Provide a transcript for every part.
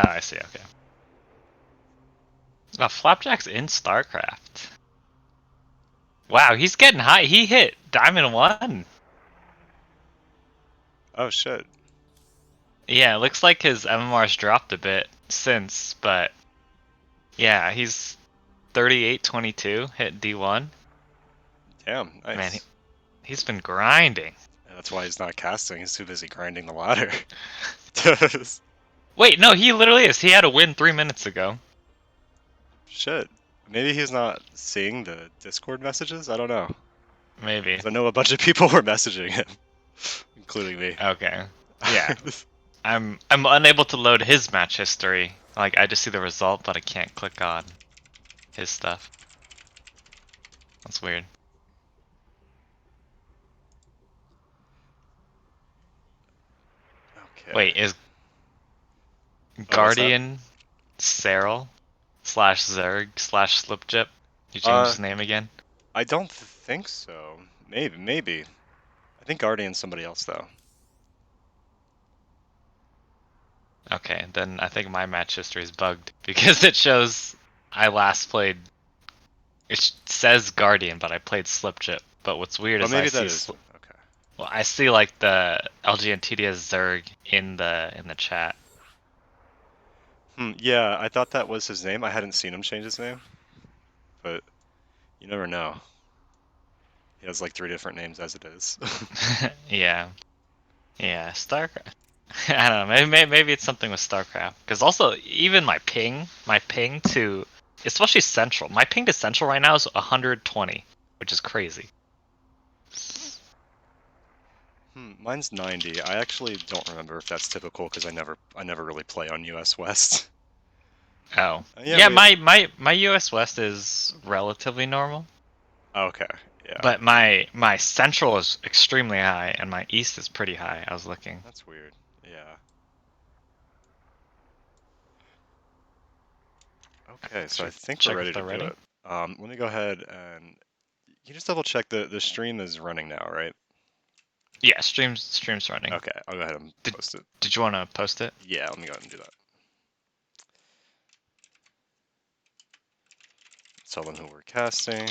Oh, I see. Okay. Oh, Flapjack's in StarCraft. Wow, he's getting high. He hit Diamond 1. Oh shit. Yeah, it looks like his MMR's dropped a bit since, but yeah, he's 38-22, hit D1. Damn, Man, nice. he's been grinding. And that's why he's not casting. He's too busy grinding the ladder. Wait, no, he literally is. He had a win 3 minutes ago. Shit. Maybe he's not seeing the Discord messages? I don't know. Maybe. 'Cause I know a bunch of people were messaging him, including me. Okay. Yeah. I'm unable to load his match history. Like, I just see the result, but I can't click on his stuff. That's weird. Okay. Wait, is Oh, what's that? Guardian Cyril / Zerg / Slipjip? You changed Uh, his name again? I don't think so. Maybe. I think Guardian's somebody else though. Okay, then I think my match history is bugged because it shows I last played. It says Guardian, but I played Slipjip. But what's weird But is I maybe that see is okay. well, I see like the LGNTDS Zerg in the chat. Yeah, I thought that was his name. I hadn't seen him change his name, but you never know. He has like 3 different names as it is. Yeah, yeah, StarCraft. I don't know. Maybe it's something with StarCraft. Because also, even my ping to, especially Central, my ping to Central right now is 120, which is crazy. Mine's 90. I actually don't remember if that's typical because I never really play on US West. Oh, Yeah, yeah. we. My US West is relatively normal, Okay, yeah, but my Central is extremely high, and my East is pretty high. I was looking. that's weird. Yeah. Okay, so I Should think we're check if ready to they're do ready. it. Let me go ahead and you just double check the stream is running now, right? Yeah, stream's running. Okay, I'll go ahead and Did post it. Did you want to post it? Yeah, let me go ahead and do that. Tell them who we're casting.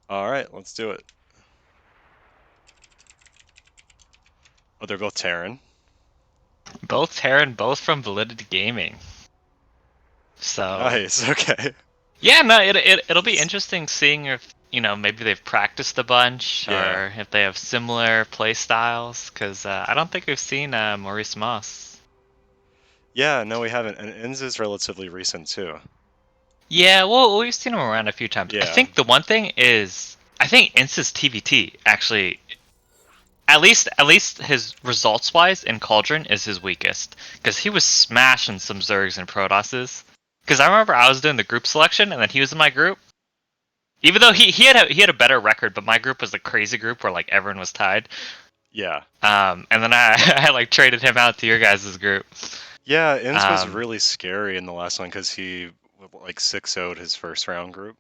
All right, let's do it. Oh, they're both Terran. Both Terran, both from Validity Gaming. So Nice. Okay. yeah, no, it'll be interesting seeing if maybe they've practiced a bunch Yeah. or if they have similar play styles. Because I don't think we've seen MauriceMoss. Yeah, no, we haven't. And Inns is relatively recent too. Yeah, well, we've seen him around a few times. I Yeah. think the one thing is I think Ince's TVT actually. At least his results wise in Cauldron is his weakest because he was smashing some Zergs and Protosses. Because I remember I was doing the group selection and then he was in my group. Even though he had a better record, but my group was the crazy group where like everyone was tied. Yeah. And then I I like traded him out to your guys' group. Yeah, Inns was Um, really scary in the last one because he like 6-0'd his first round group.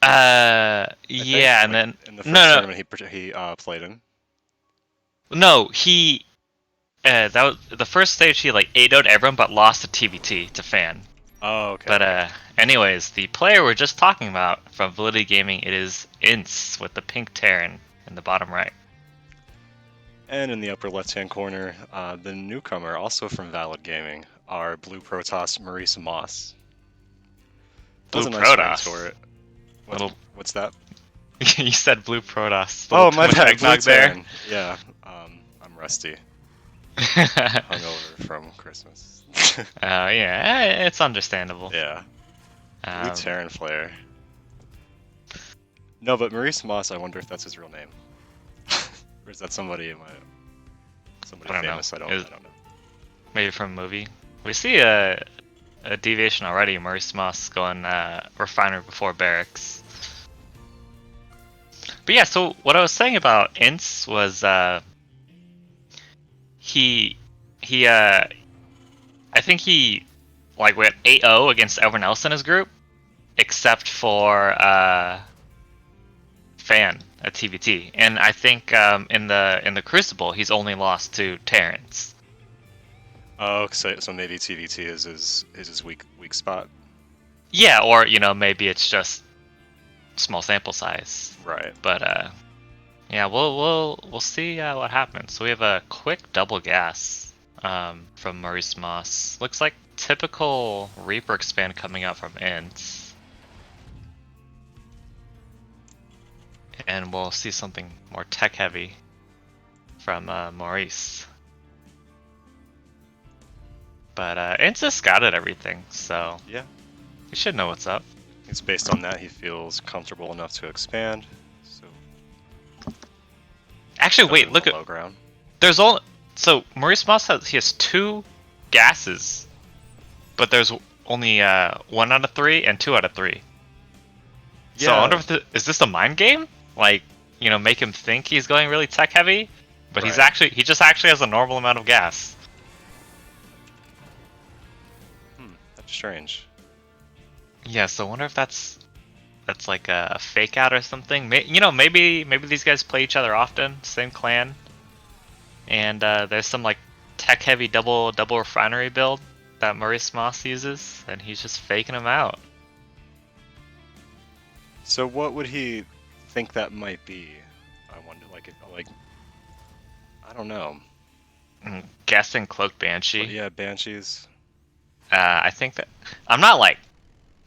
I think yeah, and like then in the first no, tournament he played in. no, he that was the first stage. He like 8-0'd everyone, but lost to TVT to Fan. Oh, okay, But okay. anyways, the player we're just talking about from Validity Gaming, it is Ince with the pink Terran in the bottom right. And in the upper left-hand corner, the newcomer, also from Valid Gaming, our blue Protoss MauriceMoss. Has Blue a nice ring to Protoss. it. Little, What's that? you said Blue Protoss. A little Oh, too my much bad, blue eggnog there. Terran. Yeah, I'm rusty. Hungover from Christmas. Yeah, it's understandable. Yeah, blue Um, Terran Flare. No, but MauriceMoss, I wonder if that's his real name. Or is that somebody somebody I don't know. famous? I It was don't know. maybe from a movie. We see a deviation already. MauriceMoss going Refiner before Barracks. But yeah, so what I was saying about Ince was he I think he Like we had 8-0 against everyone else in his group, except for Fan at TVT. And I think in the Crucible, he's only lost to Terrence. Oh, so maybe TVT is his weak spot. Yeah, or maybe it's just small sample size. Right. But yeah, we'll see what happens. So we have a quick double gas from MauriceMoss. Looks like typical Reaper expand coming out from Int. And we'll see something more tech heavy from Maurice. But Int's just scouted everything, so Yeah. he should know what's up. It's based on that he feels comfortable enough to expand. So Actually, wait, look at low ground. there's all so MauriceMoss has 2 gases, but there's only 1 out of 3 and 2 out of 3. So I wonder if is this a mind game? Like, make him think he's going really tech heavy, but Right. he just actually has a normal amount of gas. That's strange. Yeah, so I wonder if that's like a fake out or something. Maybe these guys play each other often, same clan, and there's some like tech heavy double refinery build that MauriceMoss uses, and he's just faking them out. So what would he think that might be? I wonder, I don't know. Guessing Cloak Banshee. But yeah, Banshees. I think that I'm not like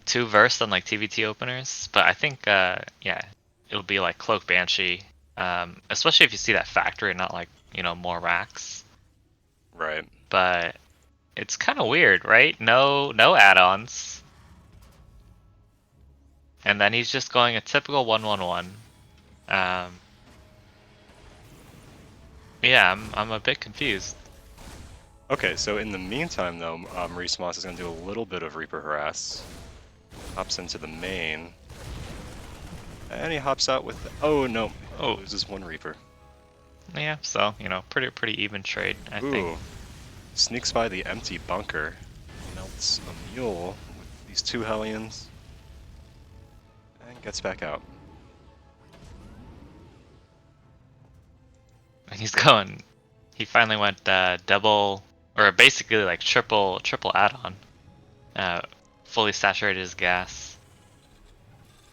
too versed on like TVT openers, but I think yeah, it'll be like Cloak Banshee, especially if you see that factory, not like more racks. Right. But it's kind of weird, right? No add-ons, and then he's just going a typical 1-1-1. Yeah, I'm a bit confused. Okay, so in the meantime, though, MauriceMoss is going to do a little bit of Reaper Harass. Hops into the main. And he hops out with... Oh, no. Oh. Loses 1 Reaper. Yeah, so, pretty even trade, I think. Sneaks by the empty bunker. Melts a mule with these 2 Hellions. And gets back out. And he's going... He finally went double... Or basically like triple add-on. Fully saturated his gas.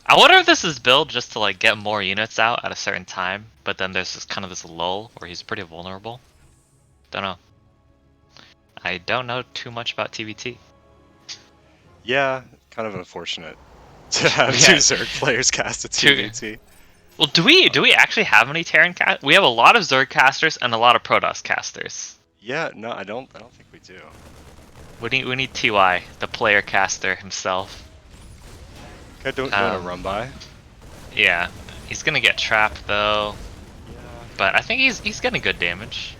I wonder if this is built just to like get more units out at a certain time, but then there's this lull where he's pretty vulnerable. Don't know. I don't know too much about TVT. Yeah, kind of unfortunate to have 2 Zerg players cast a TVT. Well, do we actually have any Terran cast? We have a lot of Zerg casters and a lot of Protoss casters. Yeah, no, I don't think we do. We need TY, the player caster himself. Okay, don't want to run by. Yeah, he's gonna get trapped though. Yeah. But I think he's getting good damage.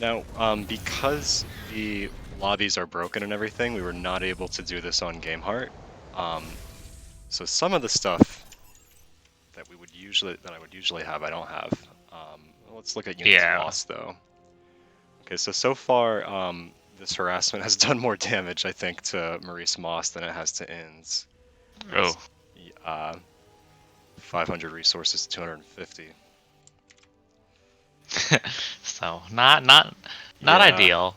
Now, because the lobbies are broken and everything, we were not able to do this on GameHeart. So some of the stuff that I would usually have, I don't have. Let's look at units lost though. Okay, so far, this harassment has done more damage, I think, to MauriceMoss than it has to Inns. Oh. 500 resources, 250. So not ideal.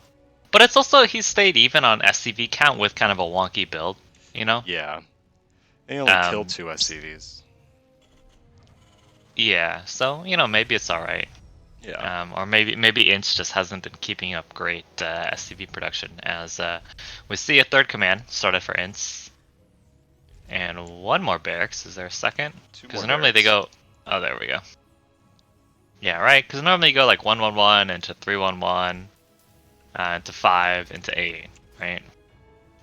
But it's also he stayed even on SCV count with kind of a wonky build, Yeah. And he only killed 2 SCVs. Yeah, so maybe it's alright. Yeah. Or maybe Inch just hasn't been keeping up great SCV production, as we see a 3rd command started for Inch. And 1 more barracks. Is there a second? Because normally they go... Oh, there we go. Yeah, right, because normally you go like 1-1-1 into 3-1-1, into 5, into 8, right?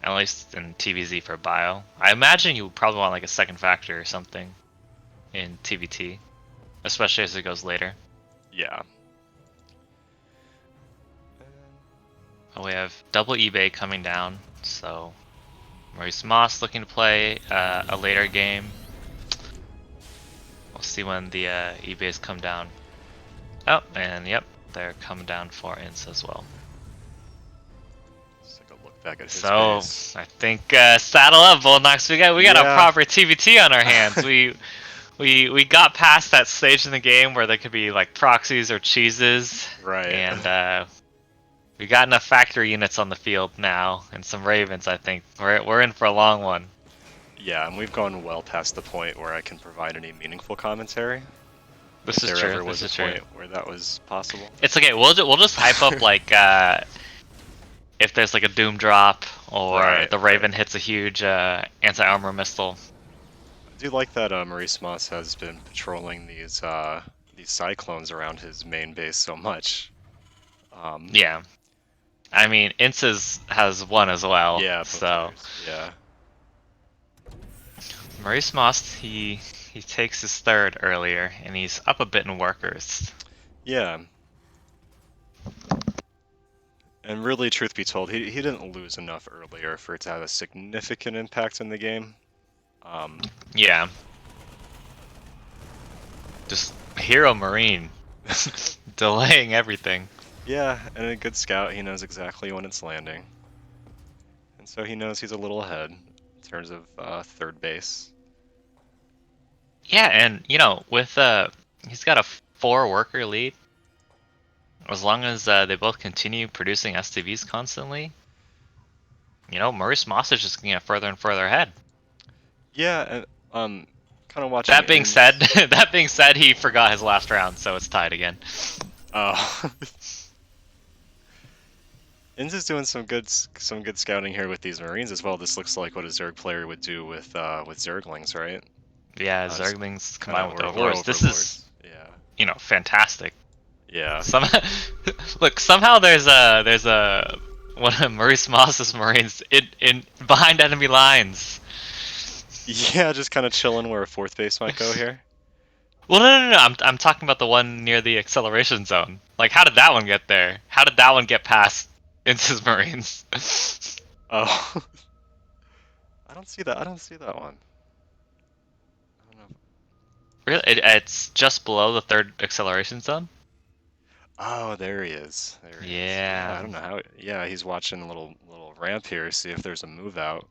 At least in TVZ for bio. I imagine you probably want like a 2nd factor or something in TVT, especially as it goes later. Yeah. Oh, we have double eBay coming down, so MauriceMoss looking to play a later game. We'll see when the eBays come down. Oh, and yep, they're coming down for Ints as well. back at his So base. I think saddle up, Bullnox. We got a Yeah. proper TVT on our hands. We got past that stage in the game where there could be like proxies or cheeses, Right. and we got enough factory units on the field now and some ravens. I think we're in for a long one. Yeah, and we've gone well past the point where I can provide any meaningful commentary. If This is there true. ever This was a is true. point where that was possible. It's okay. We'll just hype up like if there's like a doom drop or Right, the right. raven hits a huge anti-armor missile. I do like that MauriceMoss has been patrolling these cyclones around his main base so much. Yeah. I mean, Inces has one as well, Yeah, both so players. Yeah. MauriceMoss he takes his third earlier, and he's up a bit in workers. Yeah. And really, truth be told, he didn't lose enough earlier for it to have a significant impact in the game. Yeah. Just hero marine, delaying everything. Yeah, and a good scout, he knows exactly when it's landing. And so he knows he's a little ahead in terms of third base. Yeah, and you know, with he's got a 4 worker lead. As long as they both continue producing STVs constantly, you know, MauriceMoss is just gonna get further and further ahead. Yeah, and kind of watching That being said, that being said, he forgot his last round, so it's tied again. Oh. Inz is doing some good scouting here with these Marines as well. This looks like what a Zerg player would do with Zerglings, right? Yeah, Just Zerglings kinda, combined with we're Overlords. This is, overlords. Yeah. you know, fantastic. Yeah. Look, somehow there's a one of Maurice Moss's Marines in behind enemy lines. Yeah, just kind of chilling where a fourth base might go here. Well, no. I'm talking about the one near the acceleration zone. Like, how did that one get there? How did that one get past into his Marines? Oh. I don't see that. I don't see that one. I don't know. Really? It's just below the third acceleration zone. Oh, there he is. There he is. Yeah, I Yeah. don't know how. Yeah, he's watching a little ramp here, see if there's a move out.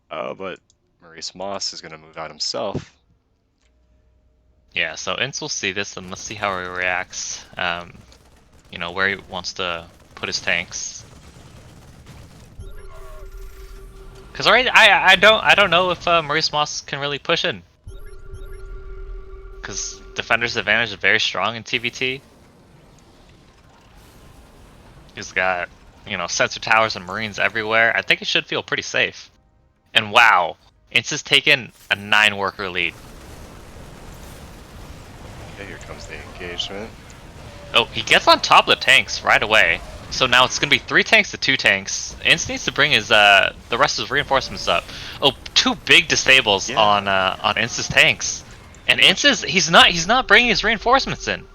But MauriceMoss is gonna move out himself. Yeah. So Ince will see this and let's see how he reacts. You know, where he wants to put his tanks. Because already, I don't know if MauriceMoss can really push in. Because Defender's Advantage is very strong in TVT. He's got, you know, sensor towers and Marines everywhere. I think he should feel pretty safe. And wow, Ince has taken a 9-worker lead. Okay, here comes the engagement. Oh, he gets on top of the tanks right away. So now it's gonna be 3 tanks to 2 tanks. Ince needs to bring his the rest of his reinforcements up. Oh, 2 big disables on Ince's tanks. And Ince's he's not bringing his reinforcements in.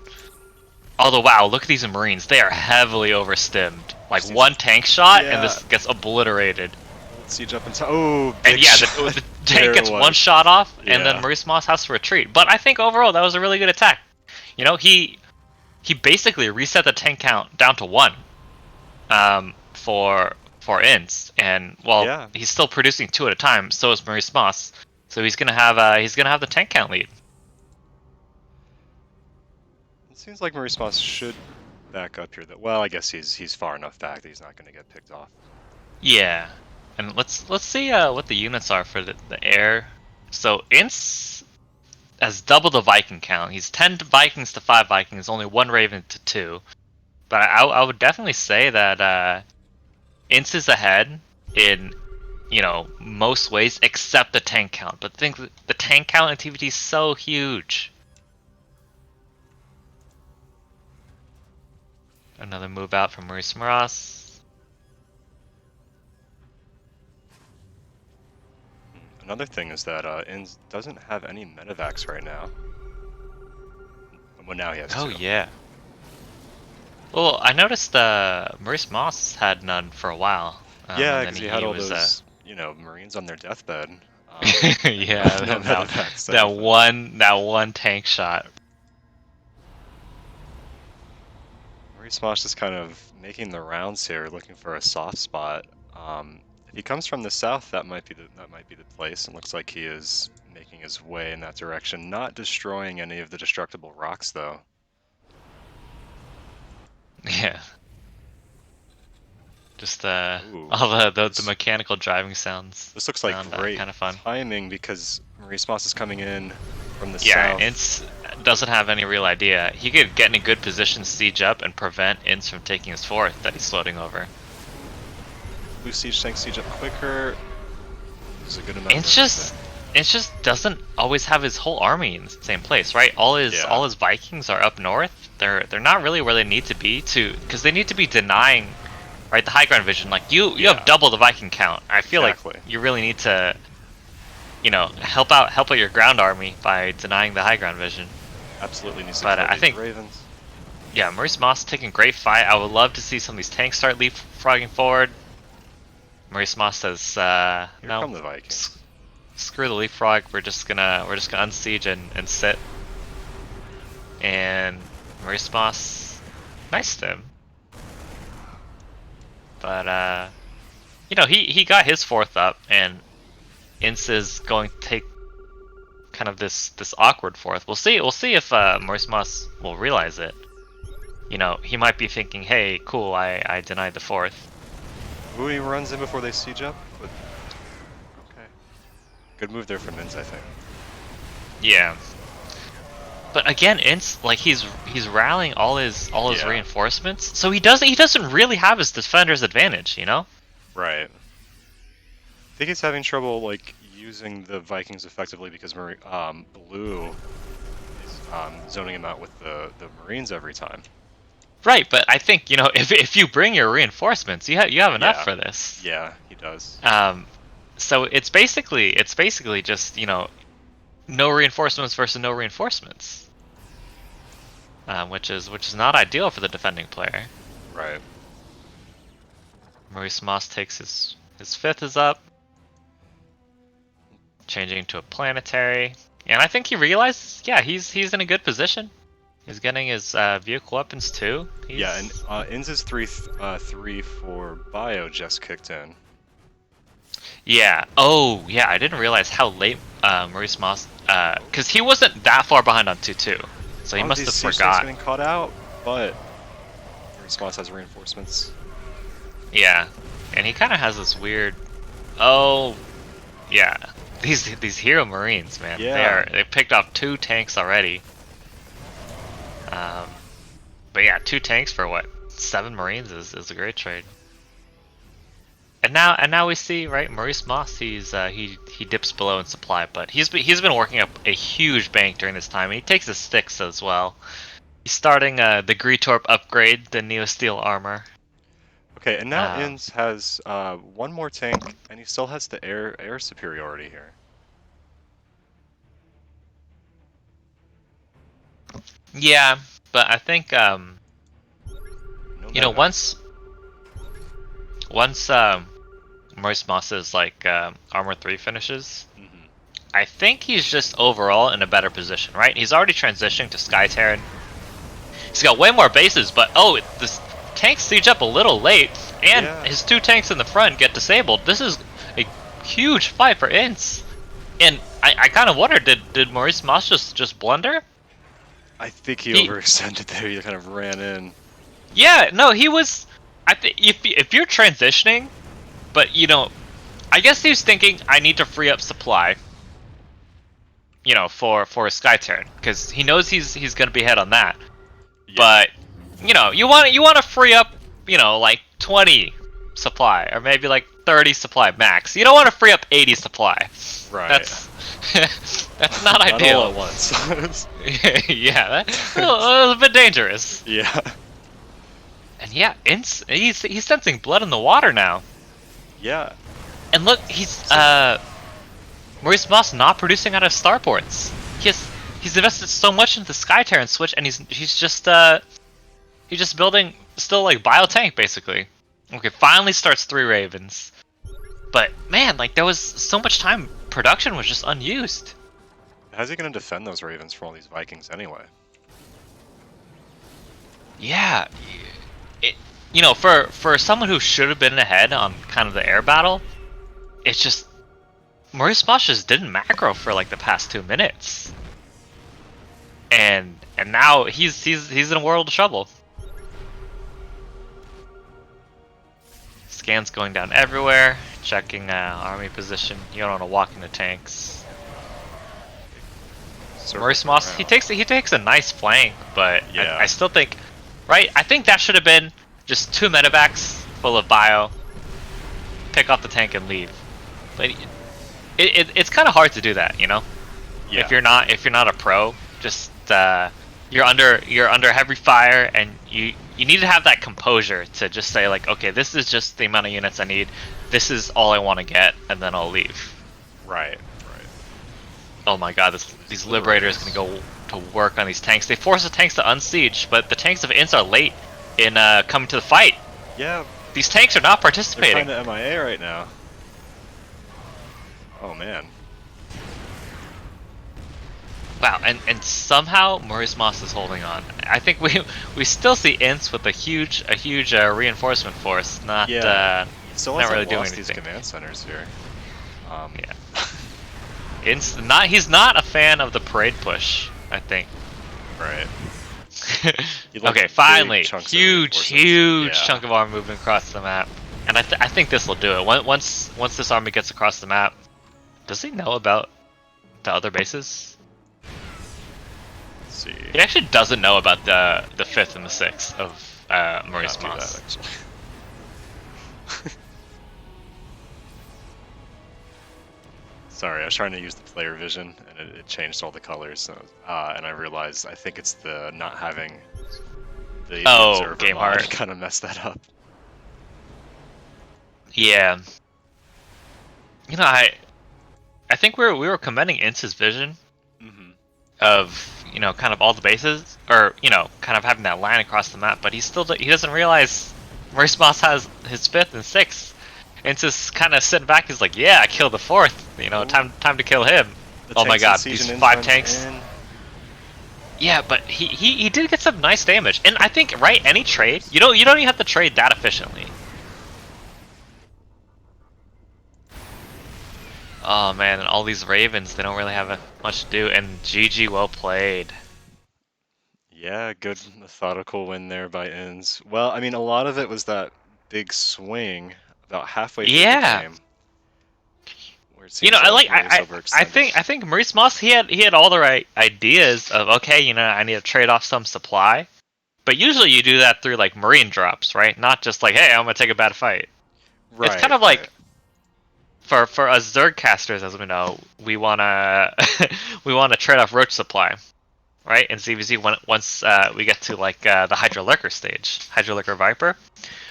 Although wow, look at these Marines. They are heavily overstimmed. Like one tank shot and this gets obliterated. Let's siege up into. Oh, big And yeah, shot. the tank gets one shot off, and then MauriceMoss has to retreat. But I think overall that was a really good attack. You know, he basically reset the tank count down to 1 for Ince, and well, he's still producing 2 at a time. So is MauriceMoss. So he's gonna have the tank count lead. It seems like MauriceMoss should back up here. Well, I guess he's far enough back that he's not going to get picked off. Yeah, and let's see what the units are for the air. So Ince has double the Viking count. He's 10 Vikings to 5 Vikings, only 1 Raven to 2. But I would definitely say that Ince is ahead in, you know, most ways except the tank count. But think the tank count in TVT is so huge. Another move out from MauriceMoss. Another thing is that Inz doesn't have any medevacs right now. Well, now he has 2. Oh yeah. Well, I noticed MauriceMoss had none for a while. Yeah, because he had all those, you know, Marines on their deathbed. Yeah, no that one tank shot. MauriceMoss is kind of making the rounds here, looking for a soft spot. If he comes from the south, that might be the place. And looks like he is making his way in that direction, not destroying any of the destructible rocks though. Yeah. Just Ooh, all the mechanical driving sounds. this looks like Sound great kind of fun. timing because MauriceMoss is coming in from the Yeah, south. Ince doesn't have any real idea. He could get in a good position, siege up, and prevent Ince from taking his fourth that he's floating over. Blue siege tank siege up quicker. This is a good amount. Ince just doesn't always have his whole army in the same place, right? All his Vikings are up north. They're not really where they need to be because they need to be denying, right, the high ground vision. Like you have double the Viking count. I feel like you really need to, help out your ground army by denying the high ground vision. Absolutely needs to But kill I these think Ravens. Yeah, MauriceMoss taking a great fight. I would love to see some of these tanks start leapfrogging forward. MauriceMoss says, Here "No, come the Vikings. Screw the leapfrog. We're just gonna unsiege and sit." And MauriceMoss, nice to him. But he got his fourth up, and Ince is going to take kind of this awkward fourth. We'll see if MauriceMoss will realize it. He might be thinking, "Hey, cool, I denied the fourth." Ooh, he runs in before they siege up. But... okay. Good move there from Ince, I think. Yeah. But again, Ince, like he's rallying all his reinforcements, so he doesn't really have his defender's advantage, Right. I think he's having trouble like using the Vikings effectively because Blue is zoning him out with the Marines every time. Right, but I think if you bring your reinforcements, you have enough for this. Yeah, he does. So it's basically just no reinforcements versus no reinforcements, which is not ideal for the defending player. Right. MauriceMoss takes his fifth is up, changing to a planetary, and I think he realizes, yeah, he's in a good position. He's getting his vehicle weapons too. Yeah, and Ince's 3 for bio just kicked in. Yeah. Oh, yeah. I didn't realize how late MauriceMoss, because he wasn't that far behind on 2-2, so he must have forgot. Getting caught out, but MauriceMoss has reinforcements. Yeah, and he kind of has this weird. Oh, yeah. These hero Marines, man. Yeah. They picked off 2 tanks already. But yeah, 2 tanks for what? 7 Marines is a great trade. And now we see, right, MauriceMoss, he dips below in supply, but he's been working up a huge bank during this time, and he takes his sticks as well. He's starting the Greetorp upgrade, the Neosteel armor. Okay, and now Ince has 1 more tank, and he still has the air superiority here. Yeah, but I think once MauriceMoss's armor 3 finishes, I think he's just overall in a better position, right? He's already transitioning to Sky Terran. He's got way more bases, but this tank siege up a little late, and his 2 tanks in the front get disabled. This is a huge fight for Ince, and I kind of wonder, did MauriceMoss just blunder? I think he overextended there. He kind of ran in. Yeah, no, he was. I think if you're transitioning, but I guess he was thinking, I need to free up supply. For a Sky Terran, because he knows he's gonna be ahead on that. Yeah. But you want to free up 20 supply, or maybe 30 supply max. You don't want to free up 80 supply. Right. That's not ideal. All at once. Yeah, that's a bit dangerous. Yeah. And yeah, Ince, he's sensing blood in the water now. Yeah. And look, he's MauriceMoss not producing out of starports. He's invested so much into the Sky Terran switch, and he's just building still bio tank basically. Okay, finally starts 3 Ravens. But man, there was so much time, production was just unused. How's he gonna defend those Ravens from all these Vikings anyway? Yeah, you know, for someone who should have been ahead on kind of the air battle, it's just MauriceMoss just didn't macro for like the past 2 minutes, and now he's in a world of trouble. Scans going down everywhere, checking army position. You don't want to walk into tanks. MauriceMoss, he takes a nice flank, but Yeah. I still think, right? I think that should have been just 2 medevacs full of bio, pick off the tank and leave. But it's kind of hard to do that, you know. Yeah. If you're not a pro, just you're under heavy fire, and you need to have that composure to just say like, okay, this is just the amount of units I need. This is all I want to get, and then I'll leave. Right. Oh my god, these Liberators gonna go to work on these tanks. They force the tanks to unsiege, but the tanks of Ints are late in coming to the fight. Yeah. These tanks are not participating. They're kind of MIA right now. Oh man. Wow, and somehow MauriceMoss is holding on. I think we still see Ints with a huge reinforcement force, not Still not really lost doing these anything. command centers here. Yeah. He's not a fan of the parade push, I think. Right. Okay, finally, huge Yeah. chunk of army moving across the map, and I think this will do it. Once this army gets across the map, does he know about the other bases? Let's see. He actually doesn't know about the 5th and the 6th of MauriceMoss. Sorry, I was trying to use the player vision, and it changed all the colors. So, and I realized I think it's the not having the observer game mod heart kind of messed that up. Yeah. You know, I think we were commending Ince's vision of, you know, kind of all the bases, or, you know, kind of having that line across the map, but he doesn't realize MauriceMoss has his 5th and 6th. Ince is kind of sitting back. He's like, yeah, I killed the 4th. You know, time to kill him. Oh my god, these 5 tanks. Yeah, but he did get some nice damage, and I think any trade, you don't even have to trade that efficiently. Oh man, and all these Ravens, they don't really have much to do, and GG, well played. Yeah, good methodical win there by Inns. Well, I mean, a lot of it was that big swing about halfway through the game. Where it seems I think MauriceMoss, he had all the right ideas of, okay, you know, I need to trade off some supply, but usually you do that through like marine drops, right? Not just like, hey, I'm gonna take a bad fight. Right, it's kind of like for us Zerg casters, as we know, we wanna trade off roach supply, right? In CVZ, once we get to like the Hydrolurker stage, Hydrolurker Viper.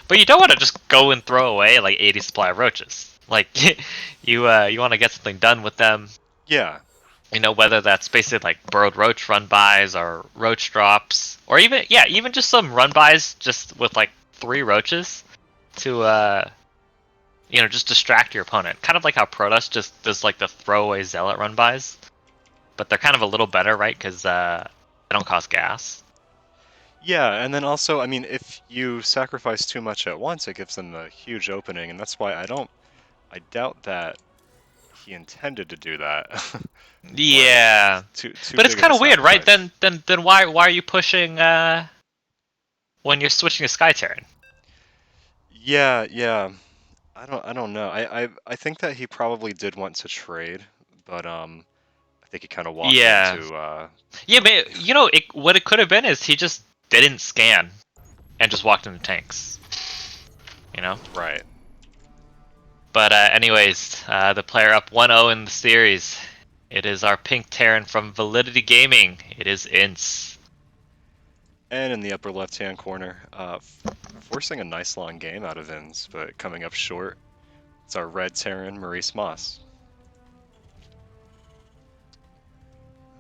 But you don't want to just go and throw away like 80 supply of roaches. Like you want to get something done with them. Yeah. You know, whether that's basically like burrowed roach run-bys or roach drops, or even just some run-bys just with like 3 roaches to you know, just distract your opponent. Kind of like how Protoss just does like the throwaway zealot run-bys, but they're kind of a little better, right? Because they don't cost gas. Yeah, and then also, I mean, if you sacrifice too much at once, it gives them a huge opening, and that's why I doubt that he intended to do that. Yeah, but it's kind of weird, right? Then why are you pushing when you're switching to Sky Terran? Yeah. I don't know. I think that he probably did want to trade, but I think he kind of walked into. Yeah, but you know, what it could have been is he just didn't scan and just walked into tanks. You know. Right. But anyways, the player up 1-0 in the series. It is our pink Terran from Validity Gaming. It is Ince. And in the upper left-hand corner, forcing a nice long game out of Ince, but coming up short, it's our red Terran, MauriceMoss.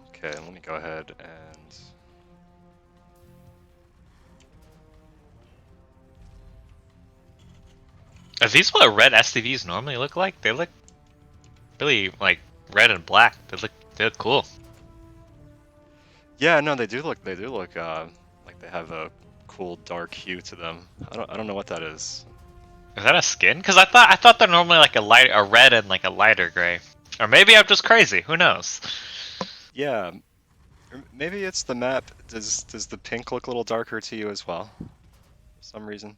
Okay, let me go ahead and... Are these what red STVs normally look like? They look really like red and black. They look cool. Yeah, no, they do look like they have a cool dark hue to them. I don't know what that is. Is that a skin? Because I thought they're normally like a red and like a lighter gray, or maybe I'm just crazy. Who knows? Yeah, or maybe it's the map. Does the pink look a little darker to you as well? For some reason.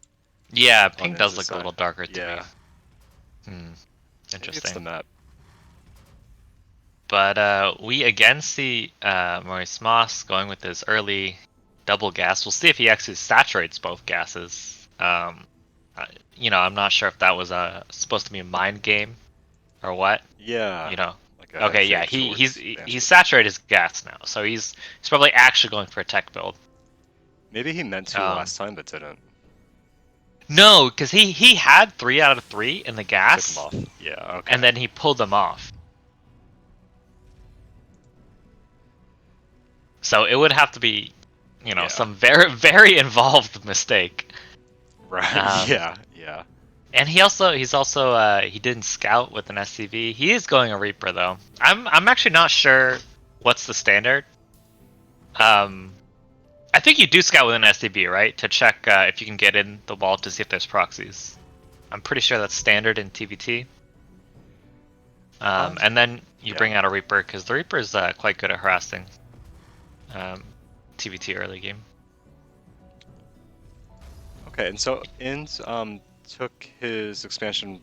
Yeah, On pink does Ince's look a side. little darker to Yeah. me. Maybe it's the Interesting. map. But we again see MauriceMoss going with his early double gas. We'll see if he actually saturates both gases. You know, I'm not sure if that was supposed to be a mind game or what. Yeah. You know. Like a Okay, yeah, fake towards he's Banshee. saturated his gas now, so he's probably actually going for a tech build. Maybe he meant to last time but didn't. No, because he had 3 out of 3 in the Took gas, him off. Yeah. Okay. and then he pulled them off. So it would have to be, you know, Yeah. some very involved mistake. Right. Yeah. Yeah. And he's also he didn't scout with an SCV. He is going a Reaper though. I'm actually not sure what's the standard. I think you do scout with an SCV, right? To check if you can get in the wall to see if there's proxies. I'm pretty sure that's standard in TVT. And then you bring out a Reaper because the Reaper is quite good at harassing TVT early game. Okay, and so Int took his expansion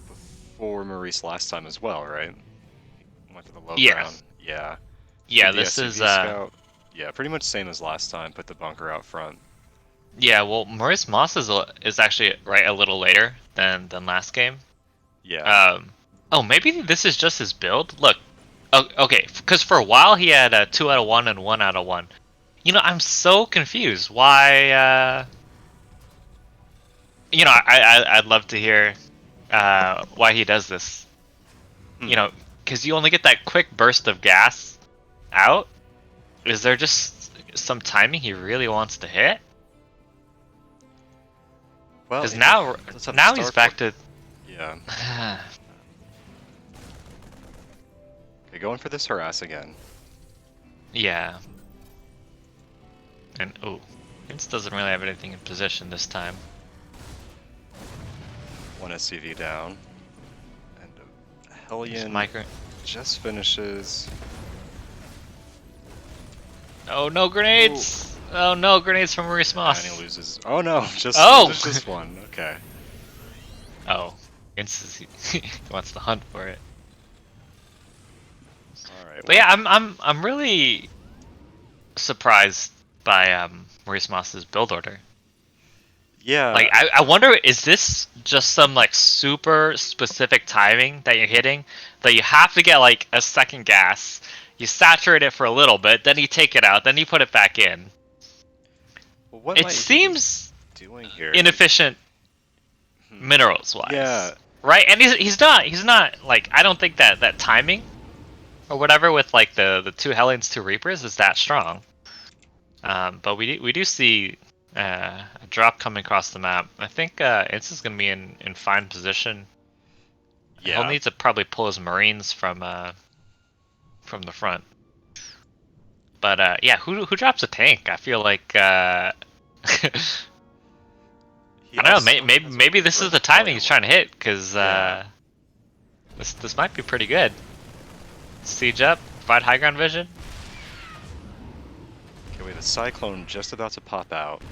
before Maurice last time as well, right? Went to the low ground. Yeah. Yeah, Did the this SCV is scout. Yeah, pretty much same as last time. Put the bunker out front. yeah. Well, MauriceMoss is actually right a little later than last game. Yeah. Oh, maybe this is just his build. Look, okay, because for a while he had a 2 out of 1 and 1 out of 1. You know, I'm so confused. Why? You know, I'd love to hear why he does this. You know, because you only get that quick burst of gas out. Is there just some timing he really wants to hit? Well, Because now he's back to. Yeah. Okay, going for this harass again. Yeah. And oh, Vince doesn't really have anything in position this time. One SCV down. And Hellion Micro. just finishes. Oh no, grenades! Ooh. Oh no, grenades from MauriceMoss. And he loses. Oh no, just loses one. Okay. Oh, Vince he wants to hunt for it. All right. But yeah, I'm really surprised by MauriceMoss's build order. Yeah. Like I wonder, is this just some like super specific timing that you're hitting that you have to get like a second gas, you saturate it for a little bit, then you take it out, then you put it back in. Well, what It seems doing here? inefficient minerals wise. Yeah. Right, and he's not like, I don't think that timing or whatever with like the 2 Hellions, 2 Reapers is that strong. But we do see a drop coming across the map. I think Ince is going to be in fine position. Yeah. He'll need to probably pull his Marines from the front. But yeah, who drops a tank? I feel like I don't know. Maybe this is the timing he's trying to hit, because this might be pretty good. Siege up, provide high ground vision. Okay, wait, the Cyclone just about to pop out.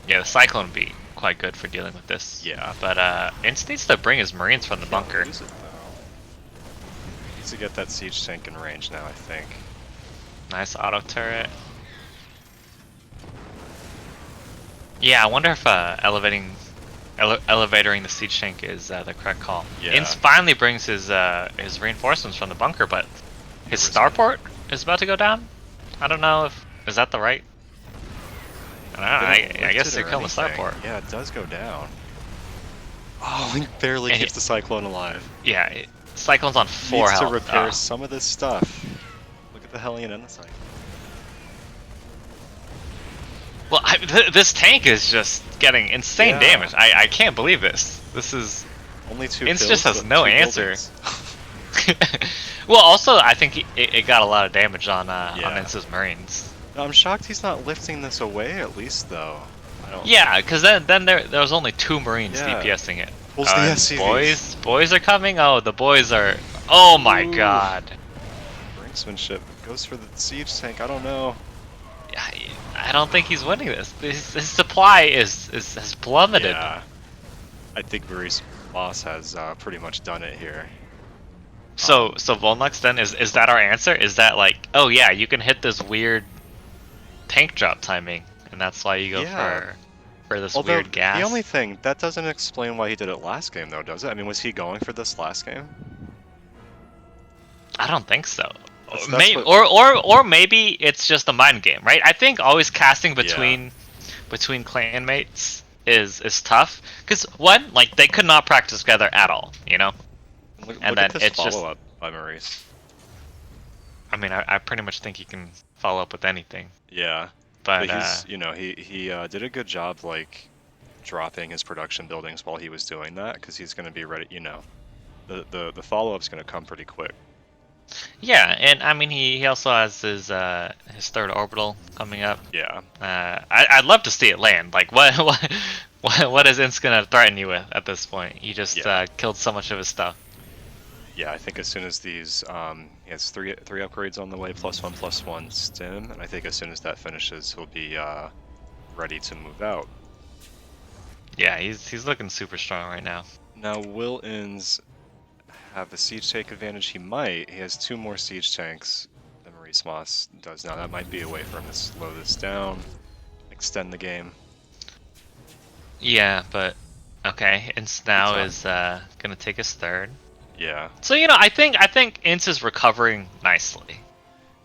Yeah, the Cyclone would be quite good for dealing with this. Yeah. But Ince needs to bring his Marines from the bunker. Needs to get that siege tank in range now, I think. Nice auto turret. Yeah, I wonder if elevatoring the siege tank is the correct call. Yeah. Ince finally brings his reinforcements from the bunker, but his starport is about to go down. I don't know if is that the right. I don't know. I guess they're killing the starport. Yeah, it does go down. Oh, he barely keeps the Cyclone alive. Yeah, Cyclone's on 4 health. Needs to repair some of this stuff. Look at the Hellion and the Cyclone. Well, this tank is just getting insane damage. I can't believe this. This is only 2 Ince kills, just has no answer. Well, also I think it got a lot of damage on Ince's Marines. I'm shocked he's not lifting this away at least, though. I don't... Yeah, because then there was only 2 Marines Yeah. DPSing it. Pulls the And SCVs. boys are coming. Oh, the boys are. Oh my Ooh. God. Brinksmanship goes for the siege tank. I don't know. I don't think he's winning this. His supply has plummeted. Yeah. I think MauriceMoss has pretty much done it here. So Volnux then is that our answer? Is that like, oh yeah, you can hit this weird tank drop timing, and that's why you go for this weird gas? The only thing that doesn't explain why he did it last game, though, does it? I mean, was he going for this last game? I don't think so. That's Maybe what... or maybe it's just a mind game, right? I think always casting between clanmates is tough because one, like they could not practice together at all, you know. Look And at then this it's just. follow-up by Maurice. I mean, I pretty much think he can follow up with anything. Yeah, But he's he did a good job like dropping his production buildings while he was doing that because he's going to be ready. You know, the follow-up's going to come pretty quick. yeah, and I mean he also has his 3rd orbital coming up. Yeah. I'd love to see it land. Like what is Ince gonna threaten you with at this point? He just killed so much of his stuff. Yeah, I think as soon as these, he has three upgrades on the way, +1/+1 stim, and I think as soon as that finishes, he'll be ready to move out. Yeah, he's looking super strong right now. Now, will Inz have the siege tank advantage? He might. He has 2 more siege tanks than MauriceMoss does now. That might be a way for him to slow this down, extend the game. Yeah, but okay, Ince now is gonna take his 3rd. Yeah. So I think Ince is recovering nicely.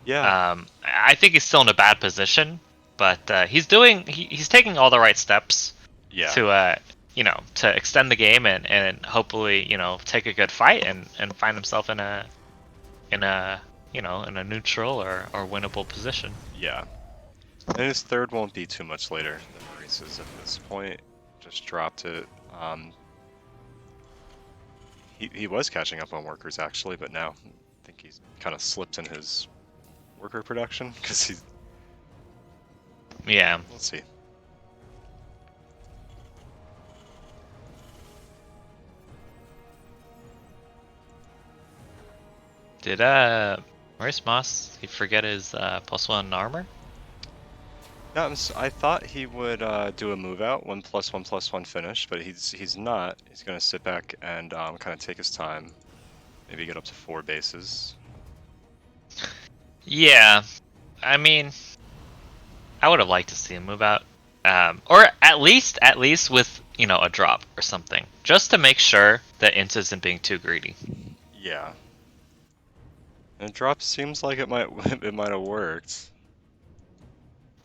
Yeah. I think he's still in a bad position, but he's taking all the right steps. Yeah. To to extend the game and hopefully take a good fight and find himself in a neutral or winnable position. Yeah. And his 3rd won't be too much later than Maurice's at this point. Just dropped it. He was catching up on workers actually, but now I think he's kind of slipped in his worker production because he's. Yeah. Let's see. Did MauriceMoss he forget his +1 armor? Yeah, I thought he would do a move out, 1/1/1 finish, but he's not. He's gonna sit back and kind of take his time, maybe get up to 4 bases. Yeah, I mean, I would have liked to see him move out, or at least with a drop or something, just to make sure that Ince isn't being too greedy. Yeah. And drop seems like it might have worked.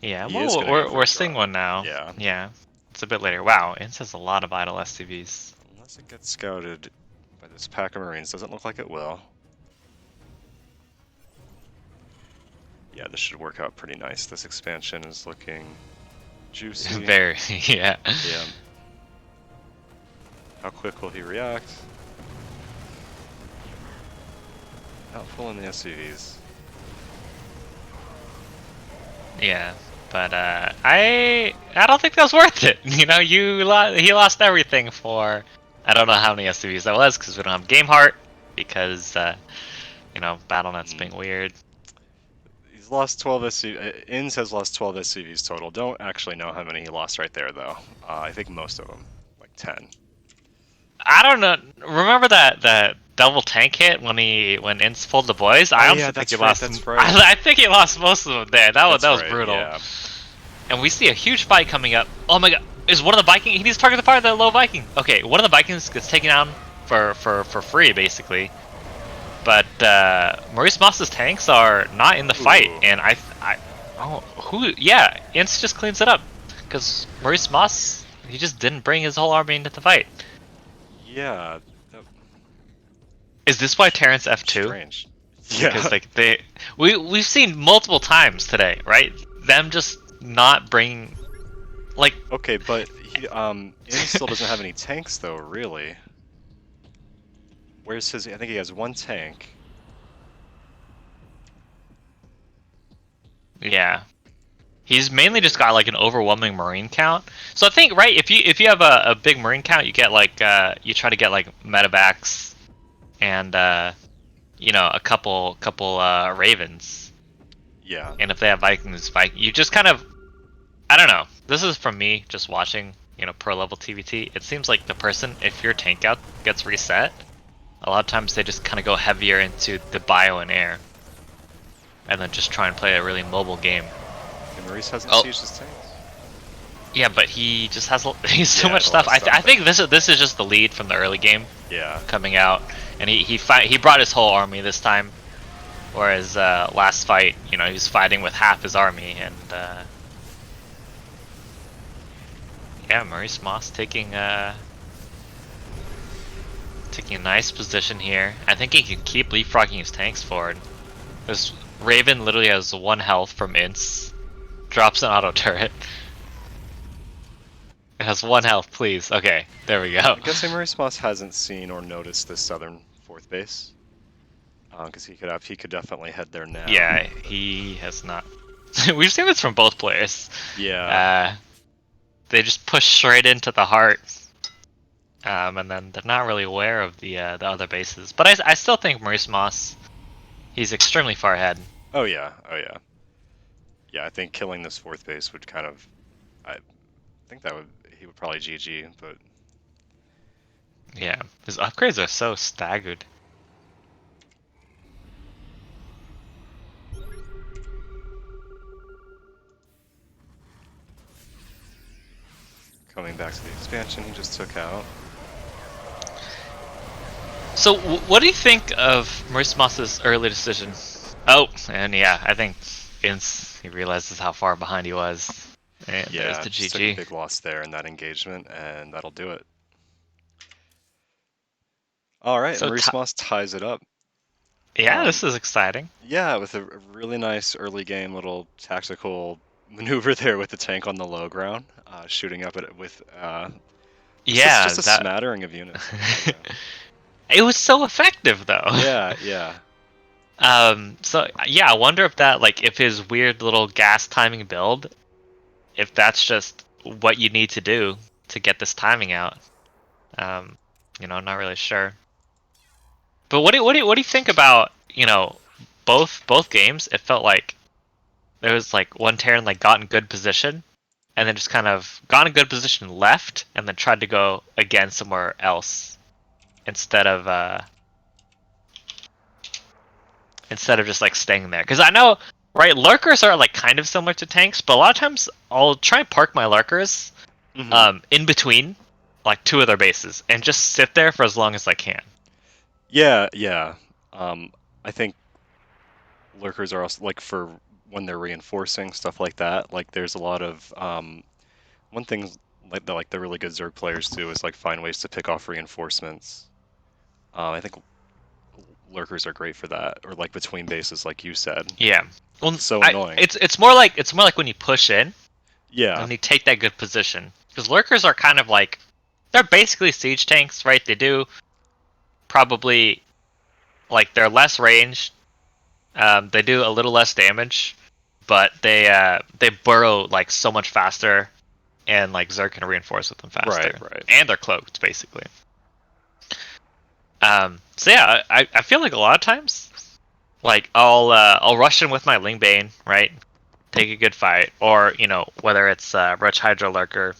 Yeah, well, we're seeing one now. Yeah. Yeah, it's a bit later. Wow, Ince has a lot of idle SCVs. Unless it gets scouted by this pack of Marines, doesn't look like it will. Yeah, this should work out pretty nice. This expansion is looking juicy. Very, yeah. Yeah. How quick will he react? Not pulling the SCVs. Yeah, but I don't think that was worth it. He lost everything for I don't know how many SCVs that was because we don't have game heart because BattleNet's being weird. He's lost 12 SCVs. Inz has lost 12 SCVs total. Don't actually know how many he lost right there though. I think most of them, like 10. I don't know. Remember that double tank hit when Ince pulled the boys? I honestly think he lost. That's right. I think he lost most of them there. That was brutal. Yeah. And we see a huge fight coming up. Oh my god! Is one of the Vikings? He needs to target the fire. The low Viking. Okay, one of the Vikings gets taken down for free basically. But MauriceMoss's tanks are not in the fight, and Ince just cleans it up because MauriceMoss he just didn't bring his whole army into the fight. Yeah. Is this why Terrence F2? Strange. Yeah. Because we've seen multiple times today, right? Them just not bringing Okay, but Inz still doesn't have any tanks though, really. Where's his? I think he has 1 tank. Yeah. He's mainly just got like an overwhelming marine count. So I think right if you have a big marine count, you get like you try to get like medevacs and a couple ravens. Yeah. And if they have Vikings, you just kind of I don't know. This is from me just watching pro level TVT. It seems like the person if your tank out gets reset, a lot of times they just kind of go heavier into the bio and air, and then just try and play a really mobile game. And Maurice hasn't Oh, sieged his tanks. yeah, but he just has he's so Yeah, much a lot stuff. of I stuff think this is just the lead from the early game Yeah. coming out, and he brought his whole army this time, whereas last fight he was fighting with half his army, and yeah, MauriceMoss taking a nice position here. I think he can keep leapfrogging his tanks forward. This Raven literally has 1 health from Ints, drops an auto turret. It has 1 health, please. Okay, there we go. I'm guessing MauriceMoss hasn't seen or noticed this southern 4th base. Because he could definitely head there now. Yeah, he has not. We've seen this from both players. Yeah. They just push straight into the heart, and then they're not really aware of the other bases. But I still think MauriceMoss, he's extremely far ahead. Oh yeah. Oh yeah. Yeah, I think killing this 4th base would kind of. I think he would probably GG, but. Yeah, his upgrades are so staggered. Coming back to the expansion he just took out. So, what do you think of MauriceMoss's early decision? Oh, and yeah, I think he realizes how far behind he was. And there's Yeah, the just took a GG. big loss there in that engagement, and that'll do it. All right, So, MauriceMoss ties it up. yeah, this is exciting. Yeah, with a really nice early game little tactical maneuver there with the tank on the low ground, shooting up at it with Yeah, just a smattering of units. It was so effective though. Yeah, yeah. So yeah, I wonder if that if his weird little gas timing build, if that's just what you need to do to get this timing out. I'm not really sure. But what do you think about both games? It felt like there was one Terran got in good position, and then just kind of got in good position left, and then tried to go again somewhere else instead of just staying there. Because I know, right, lurkers are kind of similar to tanks, but a lot of times I'll try and park my lurkers in between 2 of their bases and just sit there for as long as I can. Yeah, yeah. I think lurkers are also for when they're reinforcing stuff like that. There's a lot of one thing the really good Zerg players do is find ways to pick off reinforcements. I think lurkers are great for that, or between bases, like you said. Yeah. Well, It's so annoying. It's more like when you push in Yeah. and you take that good position, because lurkers are kind of they're basically siege tanks, right? They do probably they're less ranged. They do a little less damage, but they burrow so much faster, and Zerg can reinforce with them faster. Right. And they're cloaked basically. So yeah, I feel like a lot of times, I'll rush in with my Lingbane, right? Take a good fight, or whether it's Wretch Hydra Lurker,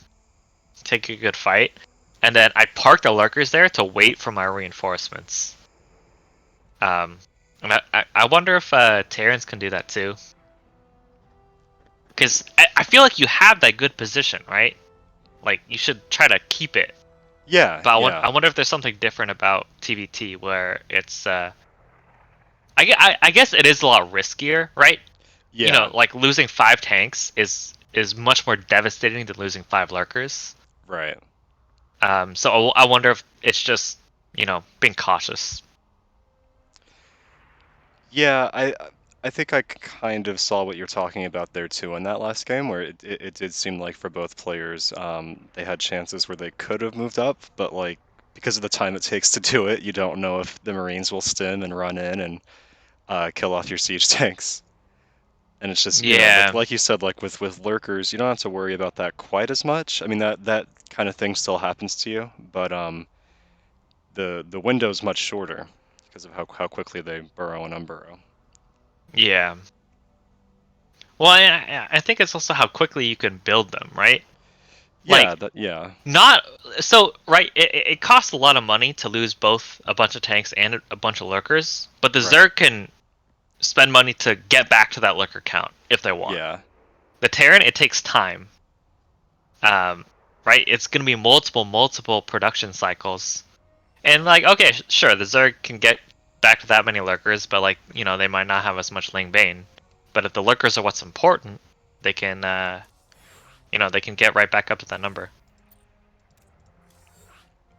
take a good fight, and then I park the lurkers there to wait for my reinforcements. And I wonder if Terrans can do that too, because I feel like you have that good position, right? You should try to keep it. Yeah. But yeah. I wonder if there's something different about TVT where it's I guess it is a lot riskier, right? Yeah. Losing 5 tanks is much more devastating than losing 5 lurkers. Right. So I wonder if it's just being cautious. Yeah, I think I kind of saw what you're talking about there too in that last game, where it did seem like for both players, they had chances where they could have moved up, but because of the time it takes to do it, you don't know if the Marines will stim and run in and kill off your siege tanks. And it's just, Yeah, like you said, like with lurkers, you don't have to worry about that quite as much. I mean, that kind of thing still happens to you, but the window's much shorter because of how quickly they burrow and unburrow. yeah. Well, I think it's also how quickly you can build them, right? Yeah, Like, yeah, not so right. It costs a lot of money to lose both a bunch of tanks and a bunch of lurkers, but the right. Zerg can spend money to get back to that lurker count if they want. Yeah, The Terran, it takes time. Um, right? It's gonna be multiple production cycles, and like, okay, sure, the Zerg can get back to that many lurkers, but like, they might not have as much Ling Bane. But if the lurkers are what's important, they can, they can get right back up to that number.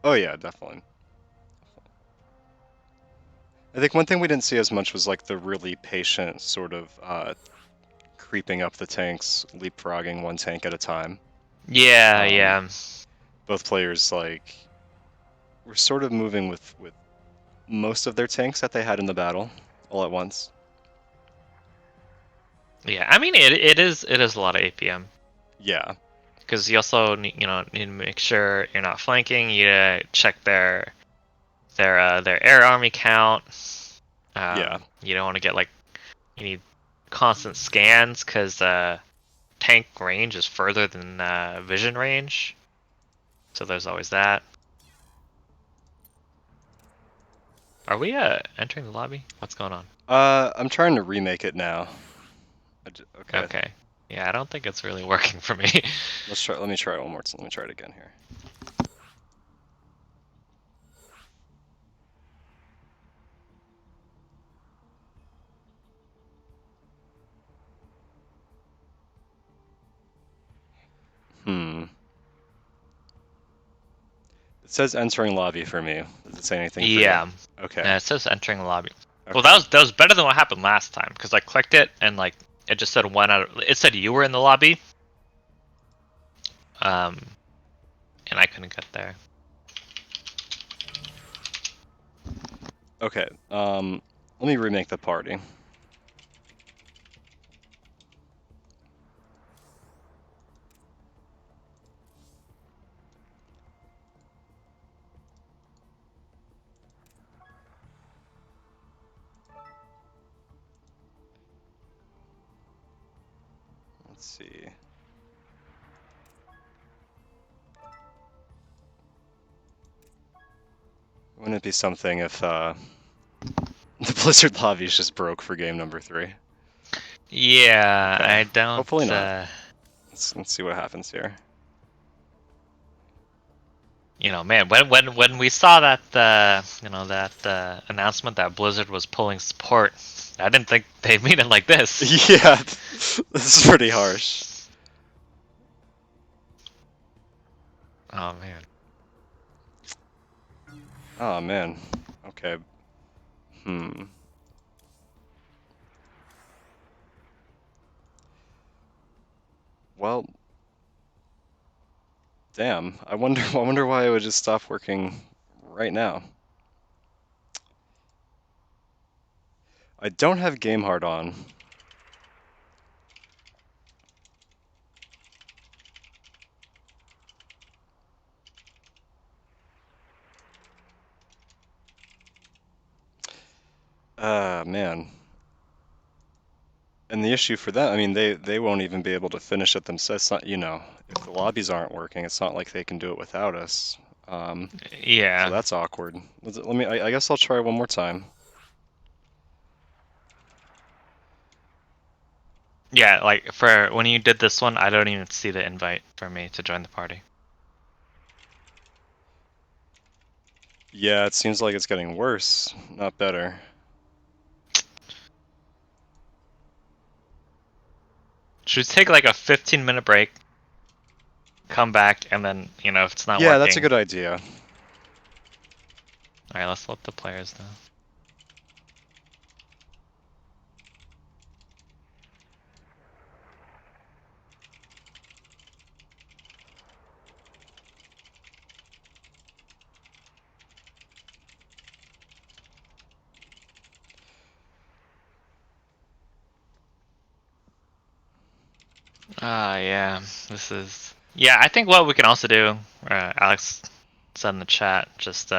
oh yeah, definitely. I think one thing we didn't see as much was like the really patient sort of creeping up the tanks, leapfrogging one tank at a time. Yeah, Um, yeah, both players like were sort of moving with most of their tanks that they had in the battle all at once. yeah. I mean, it is a lot of APM Yeah, because you also need to make sure you're not flanking. You need to check their air army count. yeah, You don't want to get like you need constant scans because tank range is further than vision range. So there's always that. Are we entering the lobby? What's going on? I'm trying to remake it now. Okay, Okay. Yeah, I don't think it's really working for me. let's try. Let me try it one more time. Let me try it again here. Hmm. It says entering lobby for me. Does it say anything for you? Yeah. Okay. Yeah, it says entering the lobby. Well, Okay. that was better than what happened last time because I clicked it and like it just said one out. It said you were in the lobby. Um, and I couldn't get there. Okay. Let me remake the party. Let's see. Wouldn't it be something if the Blizzard lobbies just broke for game number 3? Yeah, Okay. I don't. Hopefully not. Let's see what happens here. Man, when we saw that announcement that Blizzard was pulling support, I didn't think they'd mean it like this. Yeah, this is pretty harsh. Oh man. Oh man. Okay. Hmm. Well, damn. I wonder I wonder why it would just stop working right now. I don't have game hard on. Man. And the issue for them, I mean, they won't even be able to finish it themselves. It's not, if the lobbies aren't working, it's not like they can do it without us. So Yeah. that's awkward. Let me. I guess I'll try one more time. Yeah, like for when you did this one, I don't even see the invite for me to join the party. Yeah, it seems like it's getting worse, not better. Should we take like a 15-minute break, come back, and then, if it's not Yeah, that's a working. good idea. Alright, let's let the players know. Yeah, this is. Yeah, I think what we can also do, Alex said in the chat, just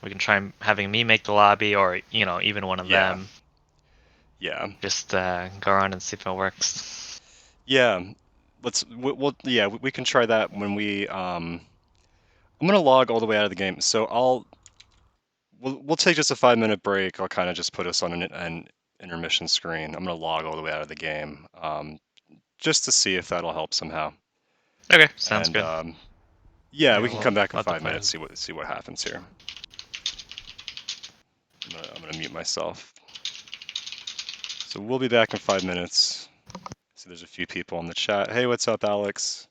we can try having me make the lobby, or even one of Yeah, them. yeah, Just go around and see if it works. yeah. We can try that when we I'm gonna log all the way out of the game. So we'll take just a 5-minute break. I'll kind of just put us on an intermission screen. I'm gonna log all the way out of the game, just to see if that'll help somehow. Okay, sounds And good. yeah, Yeah, we can we'll come back in let the 5 minutes. players. See what happens here. I'm gonna mute myself. So we'll be back in 5 minutes. So there's a few people in the chat. Hey, what's up, Alex?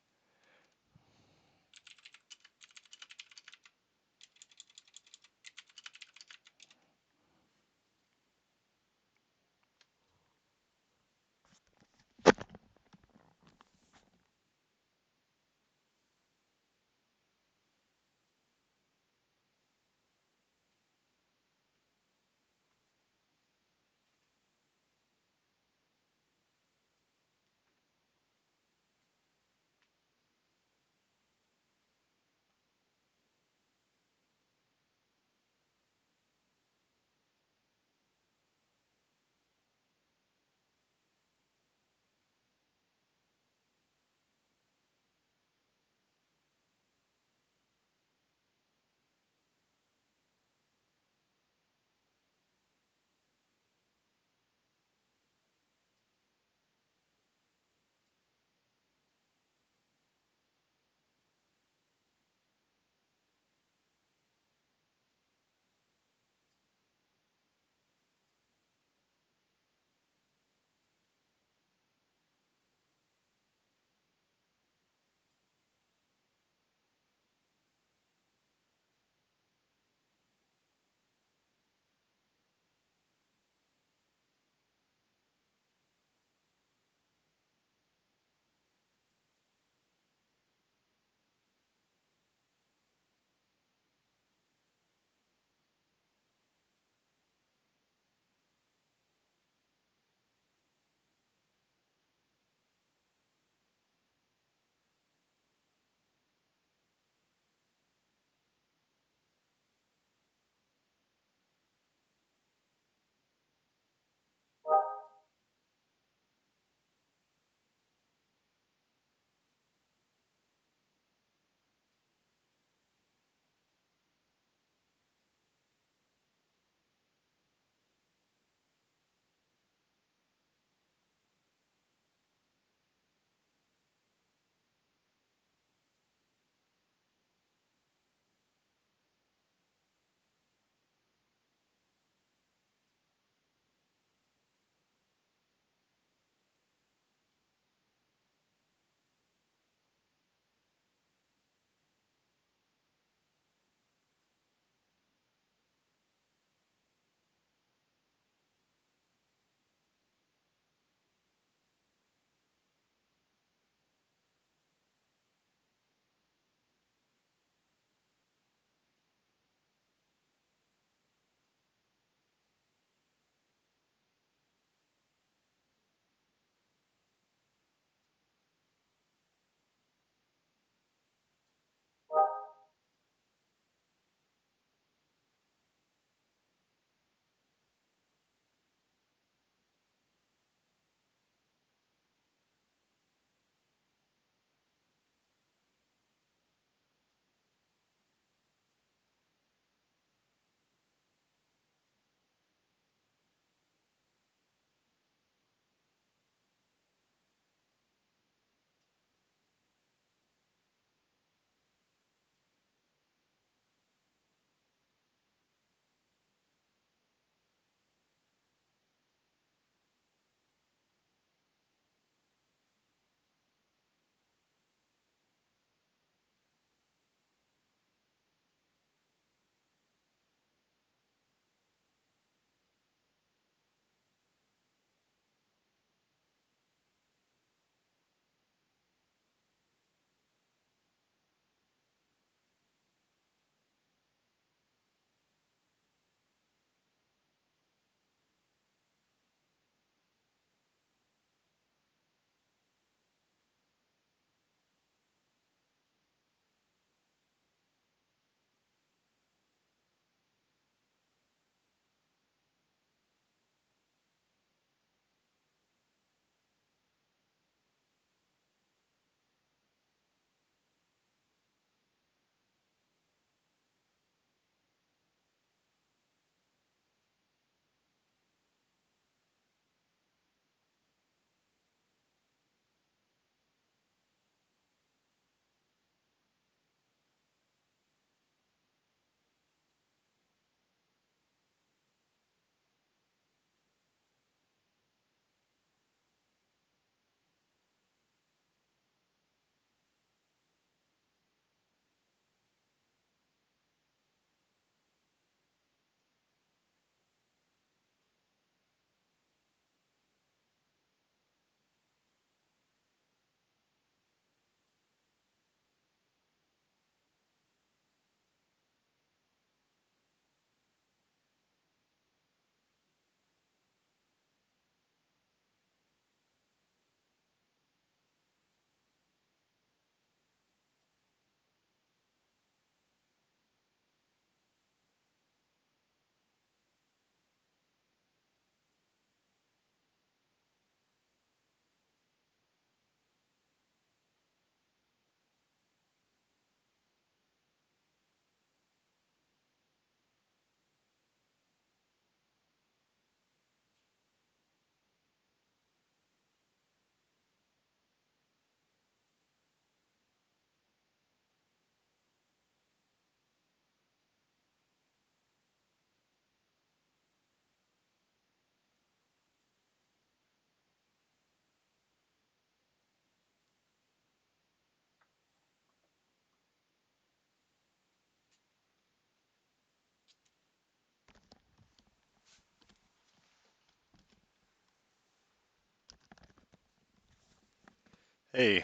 Hey,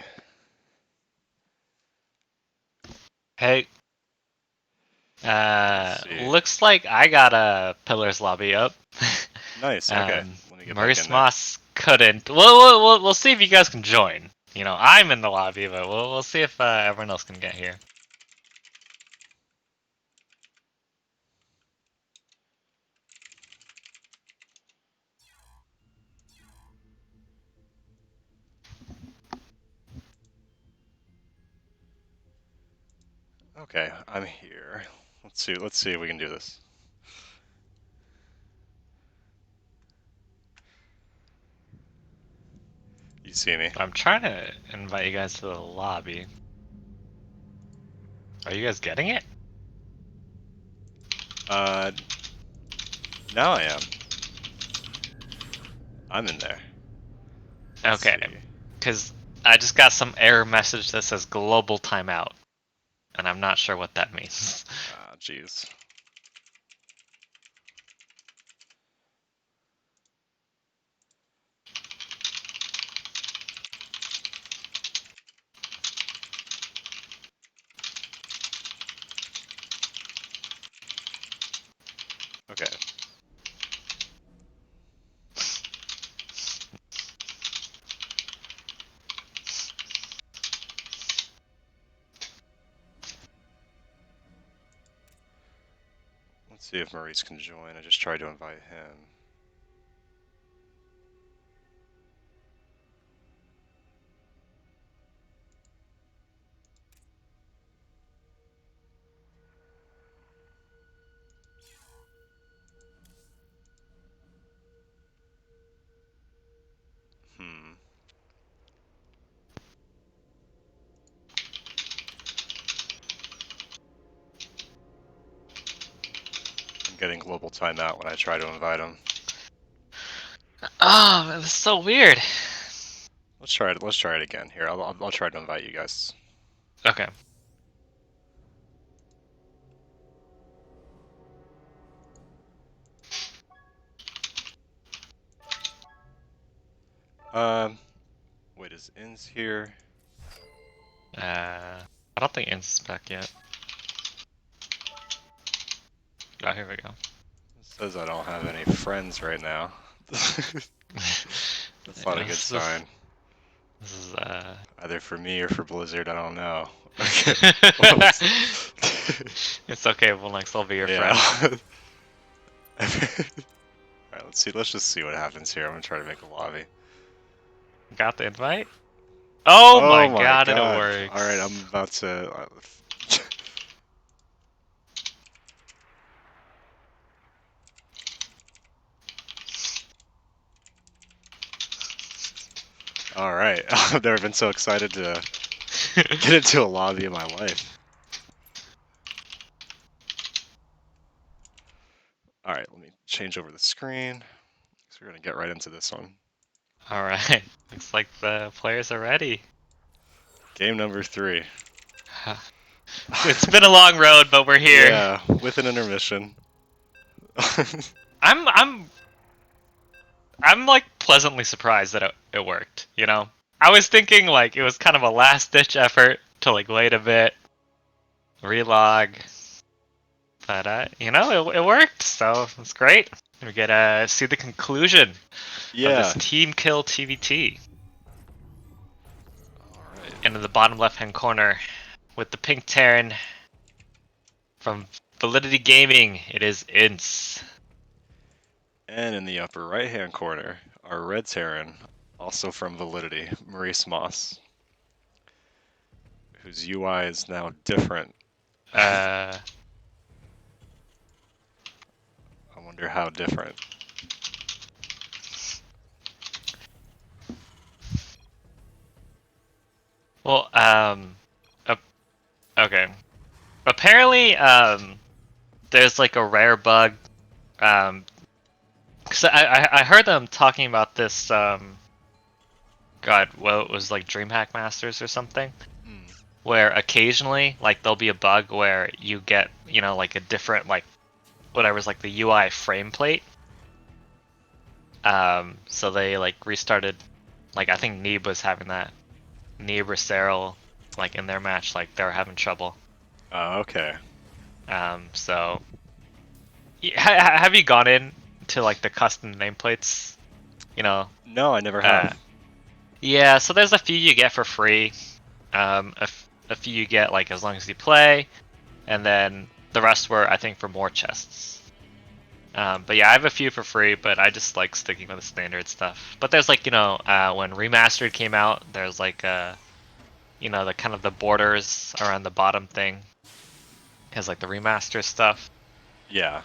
Hey, let's see. looks like I got a Pillars lobby up. Nice. Okay, let me get back in there. MauriceMoss couldn't. We'll see if you guys can join. You know, I'm in the lobby, but we'll see if everyone else can get here. Okay, I'm here. Let's see. Let's see if we can do this. You see me? I'm trying to invite you guys to the lobby. Are you guys getting it? Uh, now I am. I'm in there. Let's Okay, see. because I just got some error message that says global timeout, and I'm not sure what that means. Ah, jeez. Okay. Let's see if Maurice can join. I just tried to invite him. Hmm. I'm getting global timeout when I try to invite him. Oh, man, this is so weird. Let's try it. Let's try it again. Here, I'll try to invite you guys. Okay. Um, wait, is In's here? I don't think In's back yet. Oh, here we go. It says I don't have any friends right now. That's not Yeah, a good sign. this is Either for me or for Blizzard, I don't know. Okay. Well, it's okay, we'll next I'll be your yeah. friend. Alright, let's see. Let's just see what happens here. I'm gonna try to make a lobby. Got the invite? Oh my Oh my god, and it god. Alright, I'm works. about to. Alright. I've never been so excited to get into a lobby in my life. Alright, let me change over the screen. So we're gonna get right into this one. Alright, looks like the players are ready. Game number 3. It's been a long road, but we're here. Yeah, with an intermission. I'm I'm I'm like pleasantly surprised that it worked, you know? I was thinking like it was kind of a last ditch effort to like wait a bit, relog. But you know, it worked, so it's great. We get to see the conclusion of this Yeah. team kill TVT. Alright. And in the bottom left-hand corner, with the pink Terran from Validity Gaming, it is Ince. And in the upper right hand corner, our red Terran, also from Validity, MauriceMoss, whose UI is now different. Uh, I wonder how different. well, okay. Apparently, there's like a rare bug. Cause I heard them talking about this. God, well, it was like DreamHack Masters or something, Hmm. where occasionally, like, there'll be a bug where you get, you know, like a different, like, whatever's like the UI frame plate. So they like restarted. Like, I think Neeb was having that. Neeb or Serral, like in their match, like they were having trouble. Okay. So have you gone in to like the custom nameplates? You know, No, I never uh, have. yeah. So there's a few you get for free. A few you get like as long as you play, and then the rest were I think for more chests. But yeah, I have a few for free, but I just like sticking with the standard stuff. But there's like when remastered came out, there's like the kind of the borders around the bottom thing has like the remaster stuff. Yeah.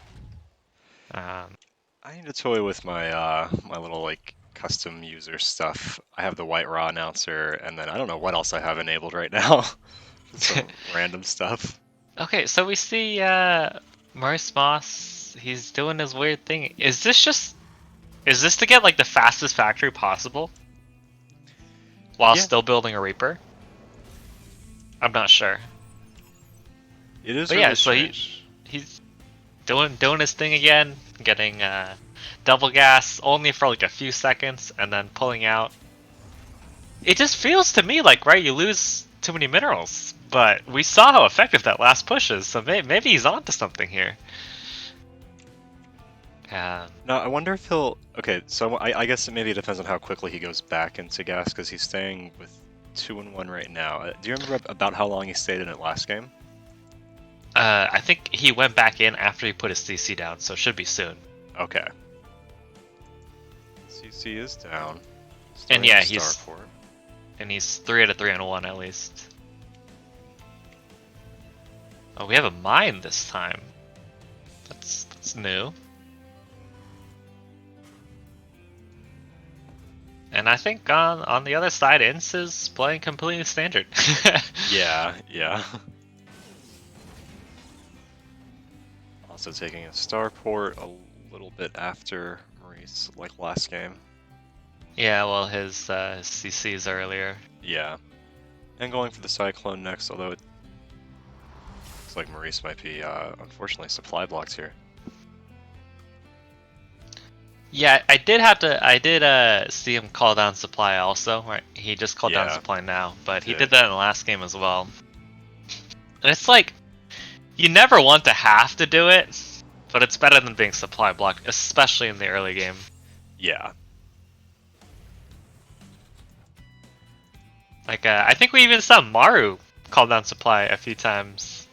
Um, I need to toy with my little like custom user stuff. I have the white raw announcer, and then I don't know what else I have enabled right now. Just some random stuff. okay, so we see MauriceMoss. He's doing his weird thing. Is this to get like the fastest factory possible while Yeah, still building a Reaper? I'm not sure. it is But yeah, really so strange. he's doing his thing again, getting double gas only for like a few seconds and then pulling out. It just feels to me like right, you lose too many minerals, but we saw how effective that last push is, so maybe he's onto something here. Um, Now, I wonder if he'll. Okay, so I guess maybe it depends on how quickly he goes back into gas, because he's staying with 2 and 1 right now. Do you remember about how long he stayed in it last game? I think he went back in after he put his CC down, so it should be soon. Okay. CC is down. And yeah, Starport. he's 3 out of 3 on 1 at least. Oh, we have a mine this time. That's new. And I think on the other side, Ince is playing completely standard. Yeah, yeah. Also taking a starport a little bit after Maurice, like last game. Yeah, well, his CCs earlier. Yeah. And going for the Cyclone next, although it looks like Maurice might be, unfortunately, supply blocked here. Yeah, I did see him call down supply also. Right, he just called down Yeah, supply now, but he did. did that in the last game as well. And it's like you never want to have to do it, but it's better than being supply blocked, especially in the early game. Yeah. Like I think we even saw Maru call down supply a few times.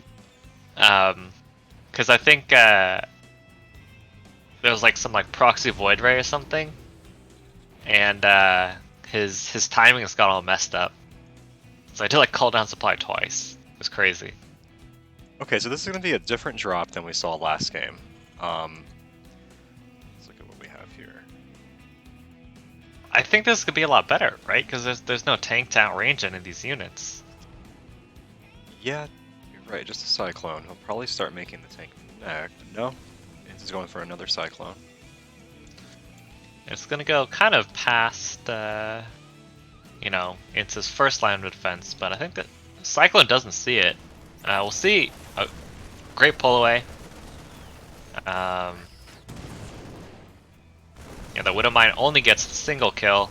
Because I think there was like some like proxy void ray or something, and his timing has got all messed up. So I did like call down supply twice. It was crazy. Okay, so this is going to be a different drop than we saw last game. Let's look at what we have here. I think this could be a lot better, right? Because there's no tank to outrange any of these units. Yeah, you're right, just a Cyclone. He'll probably start making the tank next. No, he's going for another Cyclone. It's gonna go kind of past, it's his first line of defense, but I think that Cyclone doesn't see it. We'll see a great pull away. Yeah, the Widowmine only gets the single kill.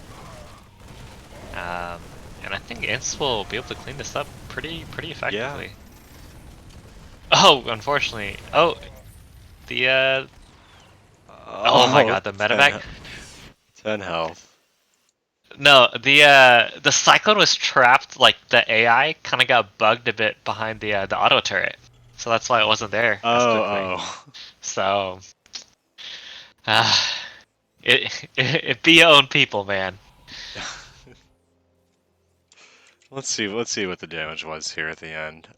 And I think Ince will be able to clean this up pretty effectively. Yeah. Oh, unfortunately. Oh, the oh my god, the medevac. 10 health. No, the Cyclone was trapped. Like the AI kind of got bugged a bit behind the auto turret, so that's why it wasn't there as quickly. Oh. So, it be your own people, man. Let's see what the damage was here at the end.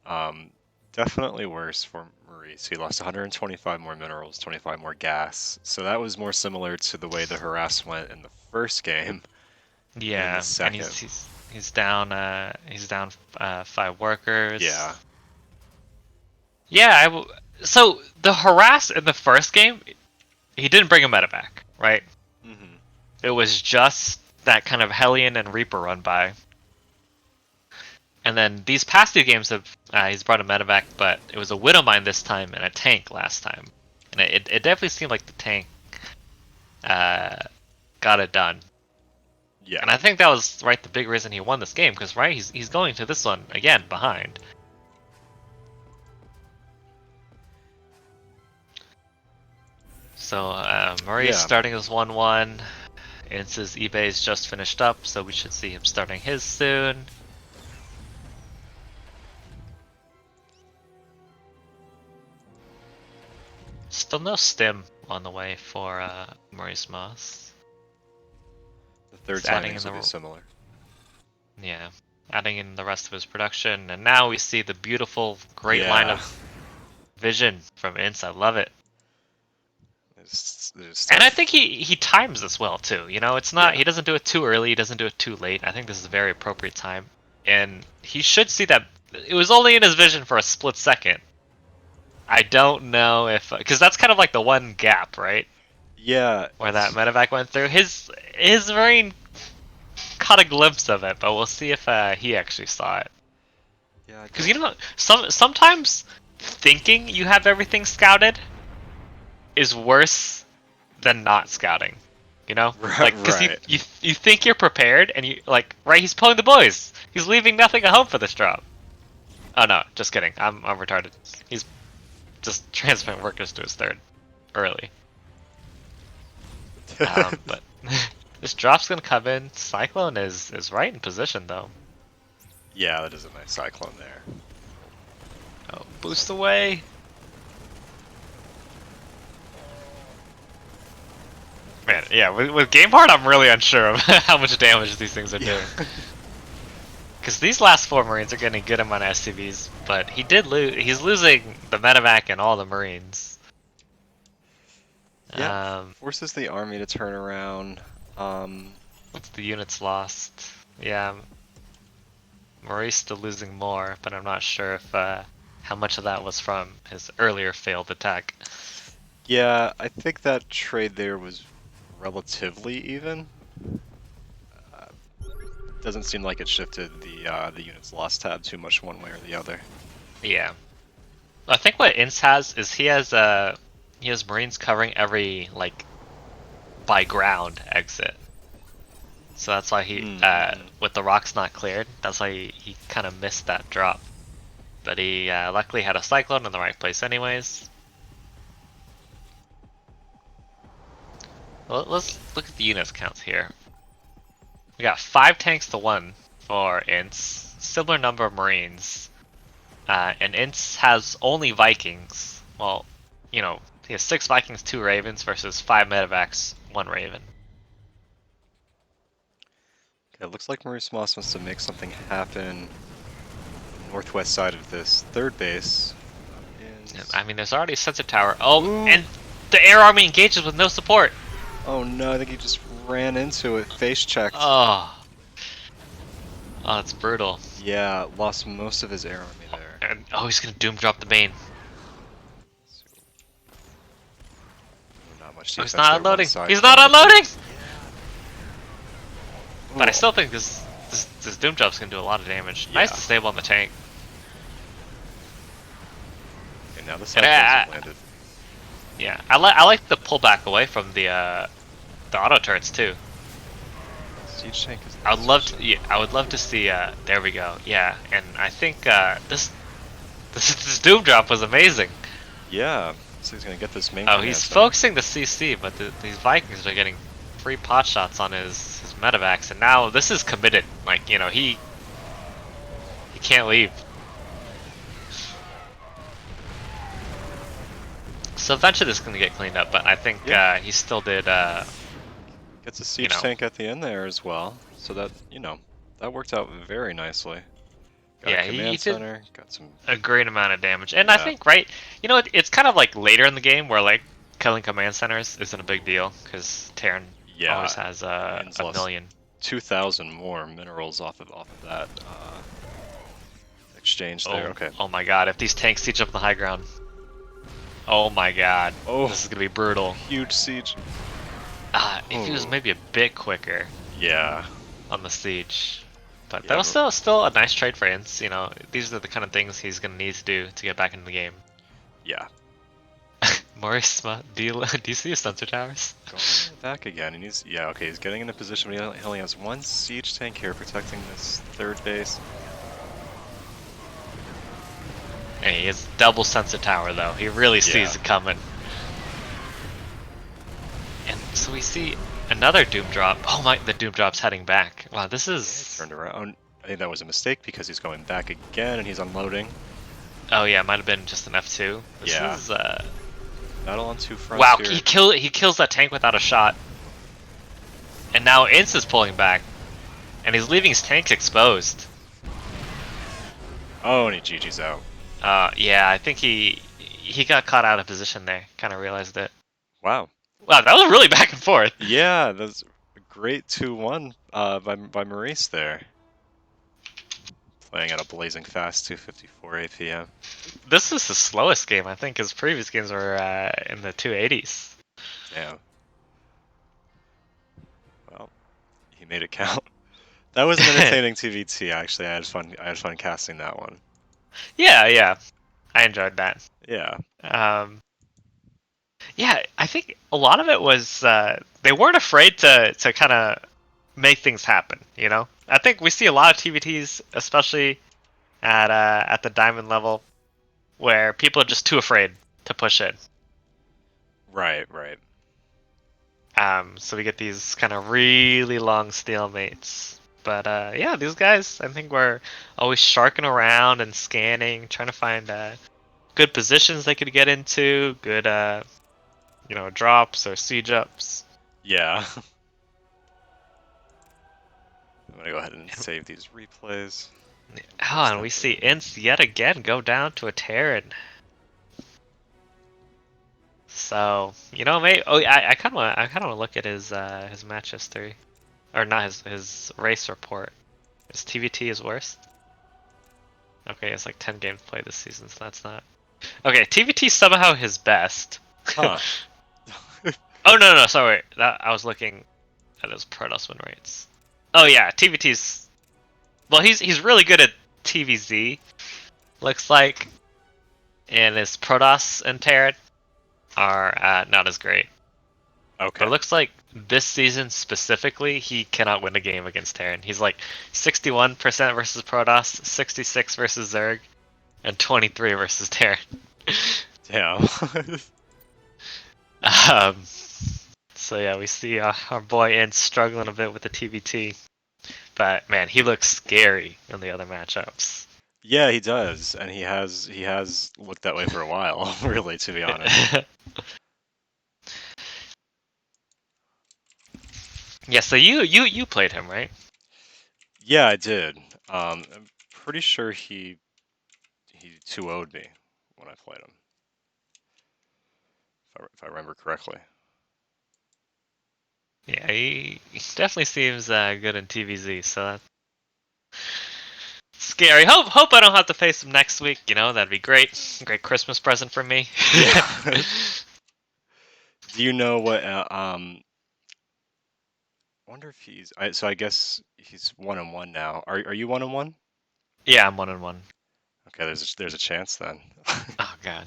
Definitely worse for Maurice. He lost 125 more minerals, 25 more gas. So that was more similar to the way the harass went in the first game. Yeah, and he's down 5 workers. Yeah. Yeah, so the harass in the first game, he didn't bring a medevac, right? Mm-hmm. It was just that kind of Hellion and Reaper run by. And then these past 2 games have he's brought a medevac, but it was a Widowmine this time and a tank last time. And it definitely seemed like the tank got it done. Yeah. And I think that was the big reason he won this game, because he's going to this one again behind. So Murray's starting his 1-1. Ince's eBay's just finished up, so we should see him starting his soon. Still no stim on the way for MauriceMoss. The third timings will be similar. Yeah, adding in the rest of his production, and now we see the beautiful, great line of vision from Ince. I love it. And I think he times this well too. You know, it's not he doesn't do it too early, he doesn't do it too late. I think this is a very appropriate time, and he should see that it was only in his vision for a split second. I don't know if because that's kind of like the one gap, right? Yeah, where that medevac went through. His Marine caught a glimpse of it, but we'll see if he actually saw it. Yeah, because you know, sometimes thinking you have everything scouted is worse than not scouting. You know, like because you think you're prepared, and you like he's pulling the boys. He's leaving nothing at home for this drop. Oh no, just kidding. I'm retarded. He's just transferring workers to his third early. But this drop's gonna come in. Cyclone is right in position though. Yeah, that is a nice cyclone there. Oh, boost away. Man, yeah, with game part, I'm really unsure of how much damage these things are doing. Because these last 4 Marines are getting a good amount of SCVs, but he did lose. He's losing the medevac and all the Marines. Yeah, forces the army to turn around. What's the units lost? Yeah, Maurice still losing more, but I'm not sure if how much of that was from his earlier failed attack. Yeah, I think that trade there was relatively even. Doesn't seem like it shifted the units lost tab too much one way or the other. Yeah, I think what Ince has is he has Marines covering every by ground exit. So that's why he with the rocks not cleared, that's why he kind of missed that drop. But he luckily had a cyclone in the right place anyways. Well, let's look at the units counts here. We got 5 tanks to 1 for Ince, similar number of Marines. And Ince has only Vikings. Well, you know, he has 6 Vikings, 2 Ravens versus 5 medevacs, 1 Raven. Okay, it looks like MauriceMoss wants to make something happen northwest side of this third base. I mean, there's already a sensor tower. Oh, ooh. And the air army engages with no support. Oh no, I think he just ran into it, face checked. Oh, that's brutal. Yeah, lost most of his air army there. And he's gonna doom drop the main. Not much he's not unloading. He's not unloading. But I still think this doom drop's gonna do a lot of damage. Yeah. Nice to stable on the tank. Okay, now the cyclone's landed. Yeah, I like the pullback away from the auto turrets too. Siege tank is. I would love to see. There we go. Yeah, and I think this doom drop was amazing. Yeah, so he's gonna get this main. Oh, he's focusing the CC, but these Vikings are getting free pot shots on his medevacs, and now this is committed. Like, you know, he can't leave. So eventually this is going to get cleaned up, but I think he still did... Gets a siege tank at the end there as well, so that, you know, that worked out very nicely. Got a command center, got some... a great amount of damage. And I think, you know, it's kind of like later in the game where, like, killing command centers isn't a big deal, because Terran always has a million. 2,000 more minerals off of that exchange there. Okay. Oh my god, if these tanks siege up the high ground. Oh my god. Oh, this is gonna be brutal. Huge siege. If he was maybe a bit quicker. Yeah. On the siege. But that was still a nice trade for Ince. You know, these are the kind of things he's gonna need to do to get back into the game. Yeah. MauriceMoss, do you see his sensor towers? Going back again, and yeah, okay, he's getting in a position where he only has one siege tank here protecting this third base. And he has double sensor tower though. He really sees Yeah. it coming. And so we see another Doom drop. Oh my, the Doom drop's heading back. Wow, this is... Turned around. I think that was a mistake because he's going back again and he's unloading. Oh yeah, it might have been just an F2. This Yeah. is Battle on two fronts wow, here. he kills that tank without a shot. And now Ince is pulling back. And he's leaving his tanks exposed. Oh, and he GG's out. Yeah, I think he got caught out of position there. Kind of realized it. Wow. Wow, that was really back and forth. Yeah, that's a great 2-1 by Maurice there. Playing at a blazing fast 254 APM. This is the slowest game, I think. His previous games were in the 280s. Damn. Well, he made it count. That was an entertaining TVT. Actually, I had fun. I had fun casting that one. Yeah, yeah, I enjoyed that. Yeah. Yeah, I think a lot of it was they weren't afraid to kind of make things happen. You know, I think we see a lot of TVTs, especially at the diamond level, where people are just too afraid to push it. Right. Right. So we get these kind of really long stalemates. But yeah, these guys, I think, were always sharking around and scanning, trying to find good positions they could get into, good drops or siege ups. Yeah. I'm gonna go ahead and save these replays. Oh, and we see Ince yet again go down to a Terran. So maybe. Oh, yeah, I kind of want to look at his match history, or not his race report. His TVT is worst. Okay, it's like 10 games played this season, so that's not. Okay, TVT somehow his best. Huh. Oh no, sorry. That I was looking at his Protoss win rates. Oh yeah, TVT's. Well, he's really good at TVZ. Looks like, and his Protoss and Terran are not as great. Okay. But it looks like this season specifically, he cannot win a game against Terran. He's like 61% versus Protoss, 66 versus Zerg, and 23 versus Terran. Damn. um, so yeah, we see our boy Ince struggling a bit with the TVT. But man, he looks scary in the other matchups. Yeah, he does, and he has looked that way for a while, really, to be honest. Yeah, so you played him, right? Yeah, I did. I'm pretty sure he 2-0'd me when I played him, if I remember correctly. Yeah, he definitely seems good in TVZ, so that's scary. Hope I don't have to face him next week. That'd be great. Great Christmas present for me. Yeah. Do you know what? Wonder if so I guess he's 1-1 now. Are you 1-1? Yeah, I'm 1-1. Okay, there's a chance then. Oh god.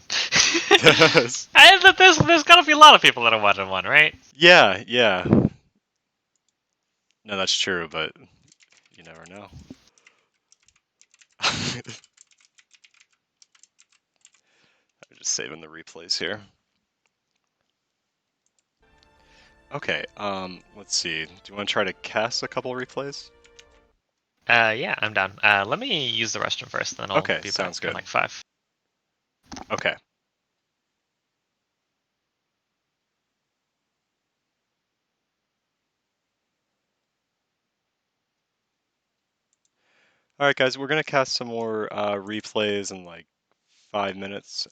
Yes. There's gotta be a lot of people that are 1-1, right? Yeah, yeah. No, that's true, but you never know. I'm just saving the replays here. Okay, let's see. Do you want to try to cast a couple replays? Yeah, I'm down. Let me use the restroom first, then I'll Okay, be sounds back in good. like 5. Okay. All right, guys, we're gonna cast some more replays in like 5 minutes.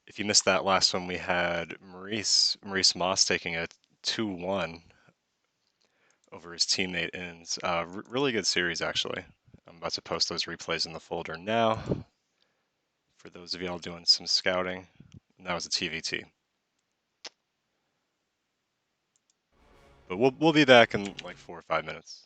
If you missed that last one, we had MauriceMoss taking a 2-1 over his teammate Inns. Really good series, actually. I'm about to post those replays in the folder now for those of y'all doing some scouting. And that was a TVT. But we'll be back in like 4 or 5 minutes.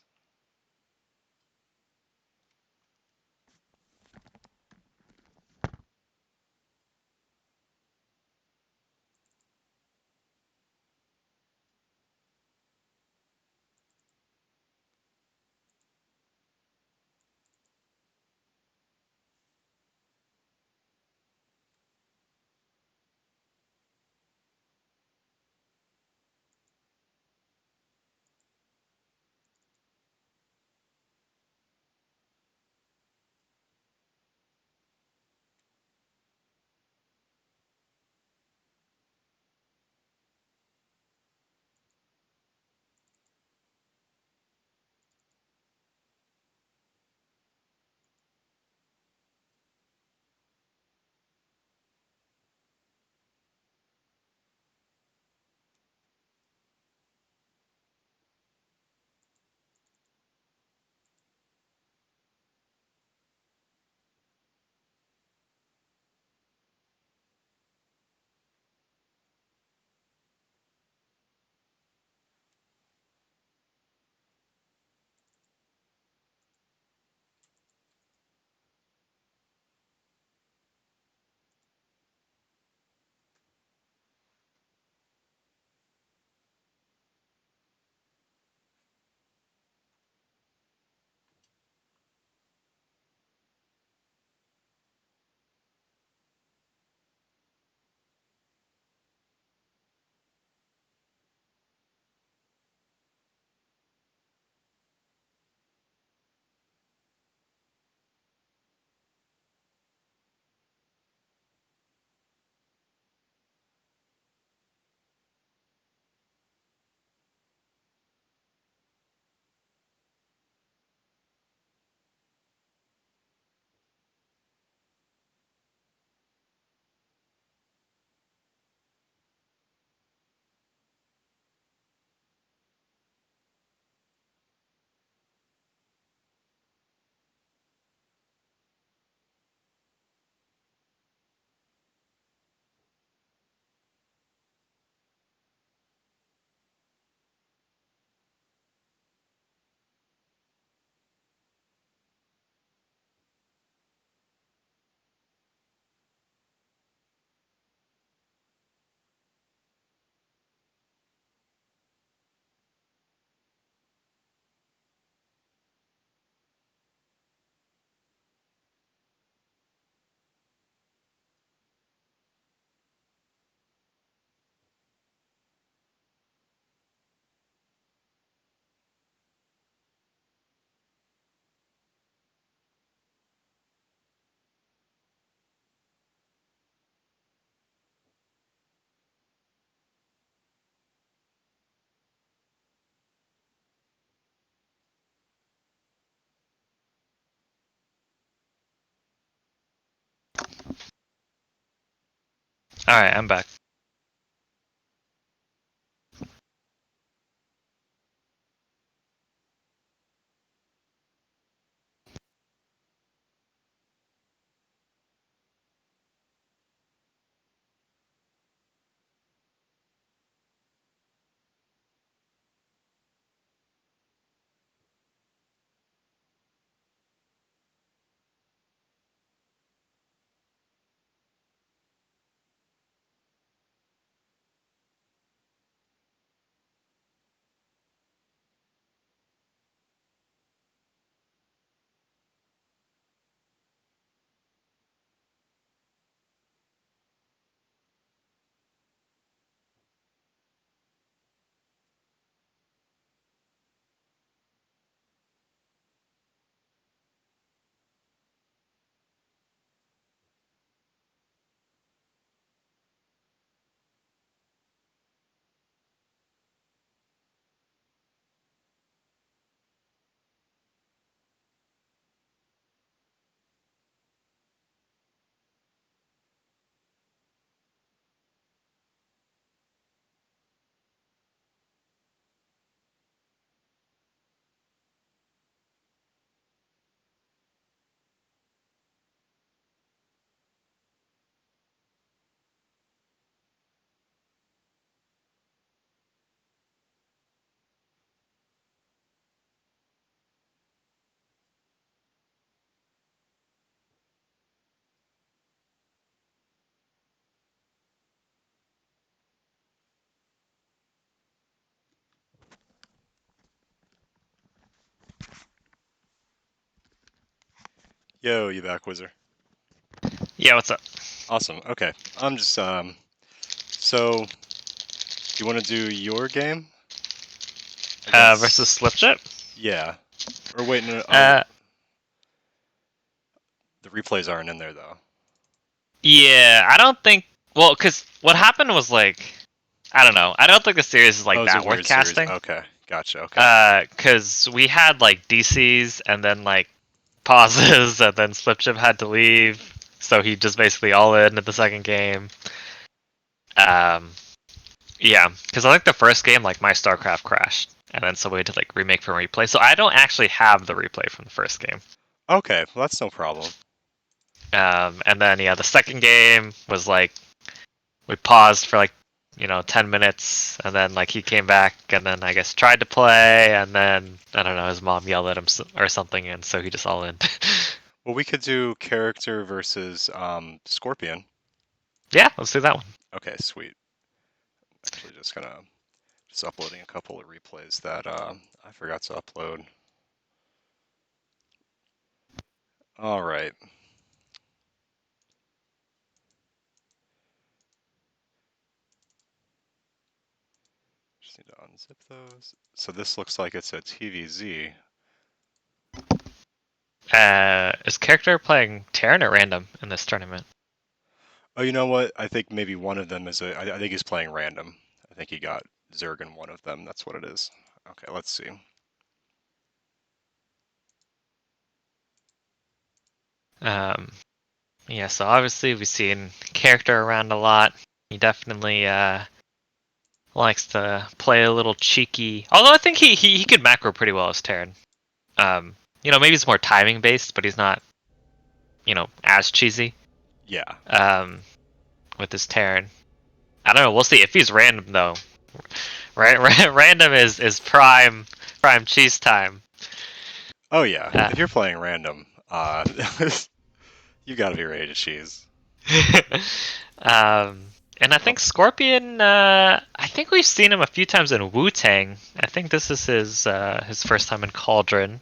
Alright, I'm back. Yo, you back, Wizard? Yeah, what's up? Awesome. Okay, I'm just So, you want to do your game Versus against? Slipchip? Yeah. Or wait, no. Oh, Uh, the replays aren't in there though. yeah, I don't think. Well, because what happened was like, I don't know. I don't think the series is like Oh, it's a that worth weird series. casting. Okay, gotcha. Okay. Because we had like DCs and then like pauses, and then Slipchip had to leave, so he just basically all in at the second game. Um, yeah, because I think the first game, like my StarCraft crashed, and then so we had to like remake from replay. So I don't actually have the replay from the first game. Okay, well, that's no problem. And then yeah, the second game was like we paused for like 10 minutes, and then like he came back, and then I guess tried to play, and then I don't know, his mom yelled at him or something, and so he just all in. Well, we could do character versus Scorpion. Yeah, let's do that one. Okay, sweet. Actually, just uploading a couple of replays that I forgot to upload. All right. Just need to unzip those. So this looks like it's a TVZ. Is character playing Terran at random in this tournament? Oh, you know what? I think maybe one of them is I think he's playing random. I think he got Zerg in one of them. That's what it is. Okay, let's see. Um, yeah, so obviously we've seen character around a lot. He definitely likes to play a little cheeky. Although I think he could macro pretty well as Terran. Maybe it's more timing based, but he's not, as cheesy. Yeah. With his Terran. I don't know. We'll see if he's random though. Right, random is prime cheese time. Oh yeah. Uh, If you're playing random, you got to be ready to cheese. um, and I Oh, think Scorpion. I think we've seen him a few times in Wu Tang. I think this is his first time in Cauldron.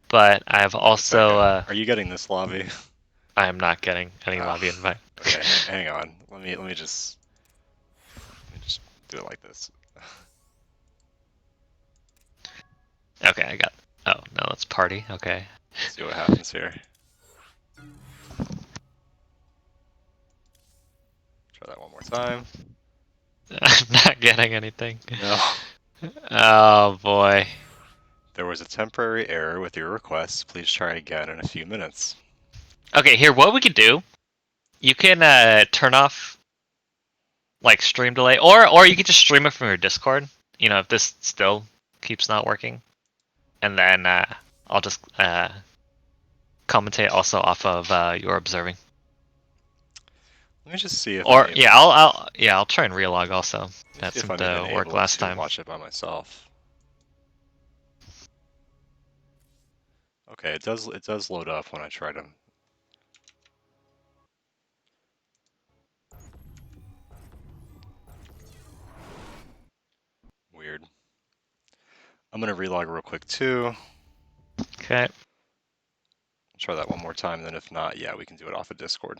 But I've wait a also second. Are you getting this lobby? I am not getting any Ah, lobby invite. okay, hang on. Let me just do it like this. Okay, I got. Oh no, let's party. Okay. See what happens here. Try that one more time. I'm not getting anything. No. Oh boy. There was a temporary error with your request. Please try again in a few minutes. Okay, here, what we could do, you can turn off. like stream delay, or you could just stream it from your Discord. You know, if this still keeps not working, and then I'll just commentate also off of your observing. Let me just see if Or I'm able. yeah, I'll try and relog also. That See if seemed I'm even to work able last to time. watch it by myself. Okay, it does load up when I try to. Weird. I'm gonna relog real quick too. Okay. Try that one more time, and then if not, yeah, we can do it off of Discord.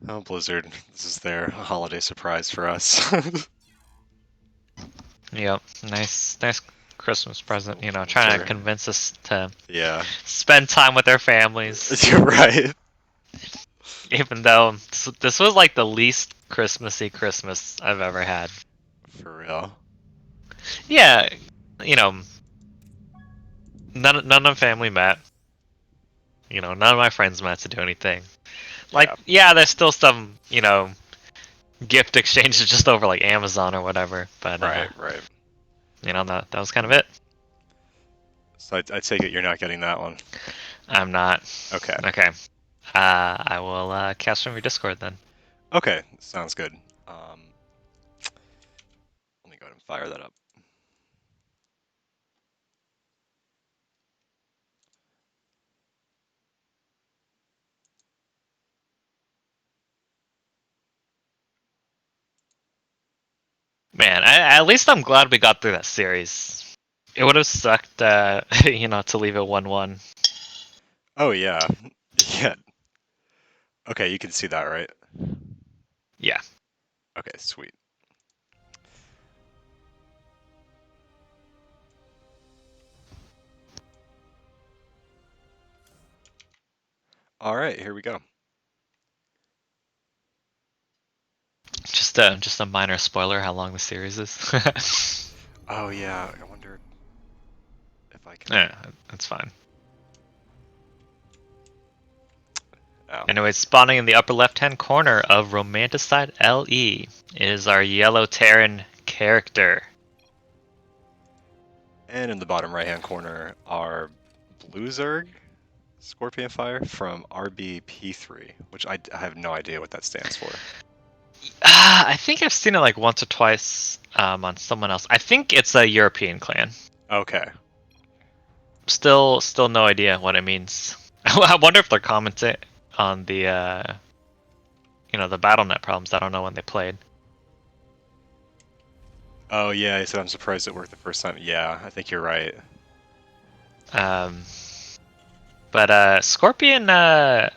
Oh, Blizzard, this is their holiday surprise for us. Yep. Nice Christmas present. You know, Winter. trying to convince us to Yeah. spend time with their families. You're right. Even though this was like the least Christmassy Christmas I've ever had. For real. Yeah, you know, none of the family met. You know, none of my friends met to do anything. Like, yeah, there's still some, you know, gift exchanges just over like Amazon or whatever. But Right. you know, that was kind of it. So I take it you're not getting that one. I'm not. Okay. Okay. I will cast from your Discord then. Okay, sounds good. Let me go ahead and fire that up. Man, at least I'm glad we got through that series. It would have sucked, you know, to leave it 1-1. Oh yeah, yeah. Okay, you can see that, right? Yeah. Okay, sweet. All right, here we go. Just a minor spoiler how long the series is. Oh yeah, I wonder if I can. Yeah, that's fine. Oh. Anyway, spawning in the upper left-hand corner of Romanticide LE is our yellow Terran character. And in the bottom right-hand corner are Blue Zerg, Scorpion Fire from RBP3, which I have no idea what that stands for. I think I've seen it like once or twice on someone else. I think it's a European clan. Okay. Still no idea what it means. I wonder if they're commenting on the you know, the BattleNet problems. I don't know when they played. Oh yeah, he said I'm surprised it worked the first time. Yeah, I think you're right. But Scorpion, I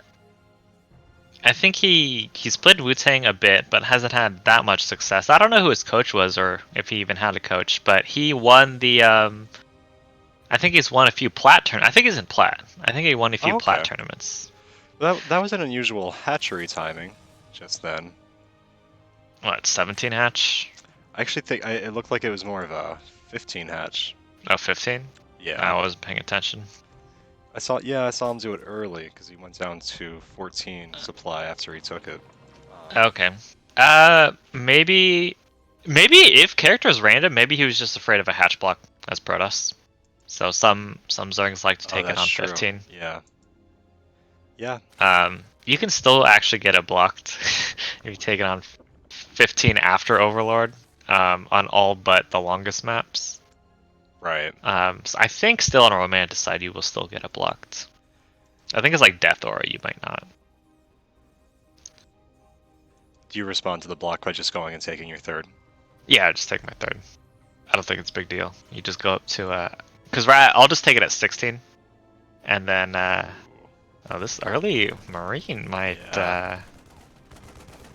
think he's played Wu-Tang a bit, but hasn't had that much success. I don't know who his coach was or if he even had a coach, but he won the I think he's won a few plat I think he's in plat. I think he won a few plat tournaments. That was an unusual hatchery timing just then. What, 17 hatch? I actually think it looked like it was more of a 15 hatch. Oh, 15? Yeah. I wasn't paying attention. I saw him do it early because he went down to 14 supply after he took it. Okay. Maybe if character is random, maybe he was just afraid of a hatch block as Protoss. So some Zergs like to take it on 15. Yeah. Yeah. You can still actually get it blocked if you take it on 15 after Overlord, on all but the longest maps. Right. So I think still on a Romanticide you will still get it blocked. I think it's like Death Aura, you might not. Do you respond to the block by just going and taking your third? Yeah, just take my third. I don't think it's a big deal. You just go up to because I'll just take it at 16, and then oh, this early Marine might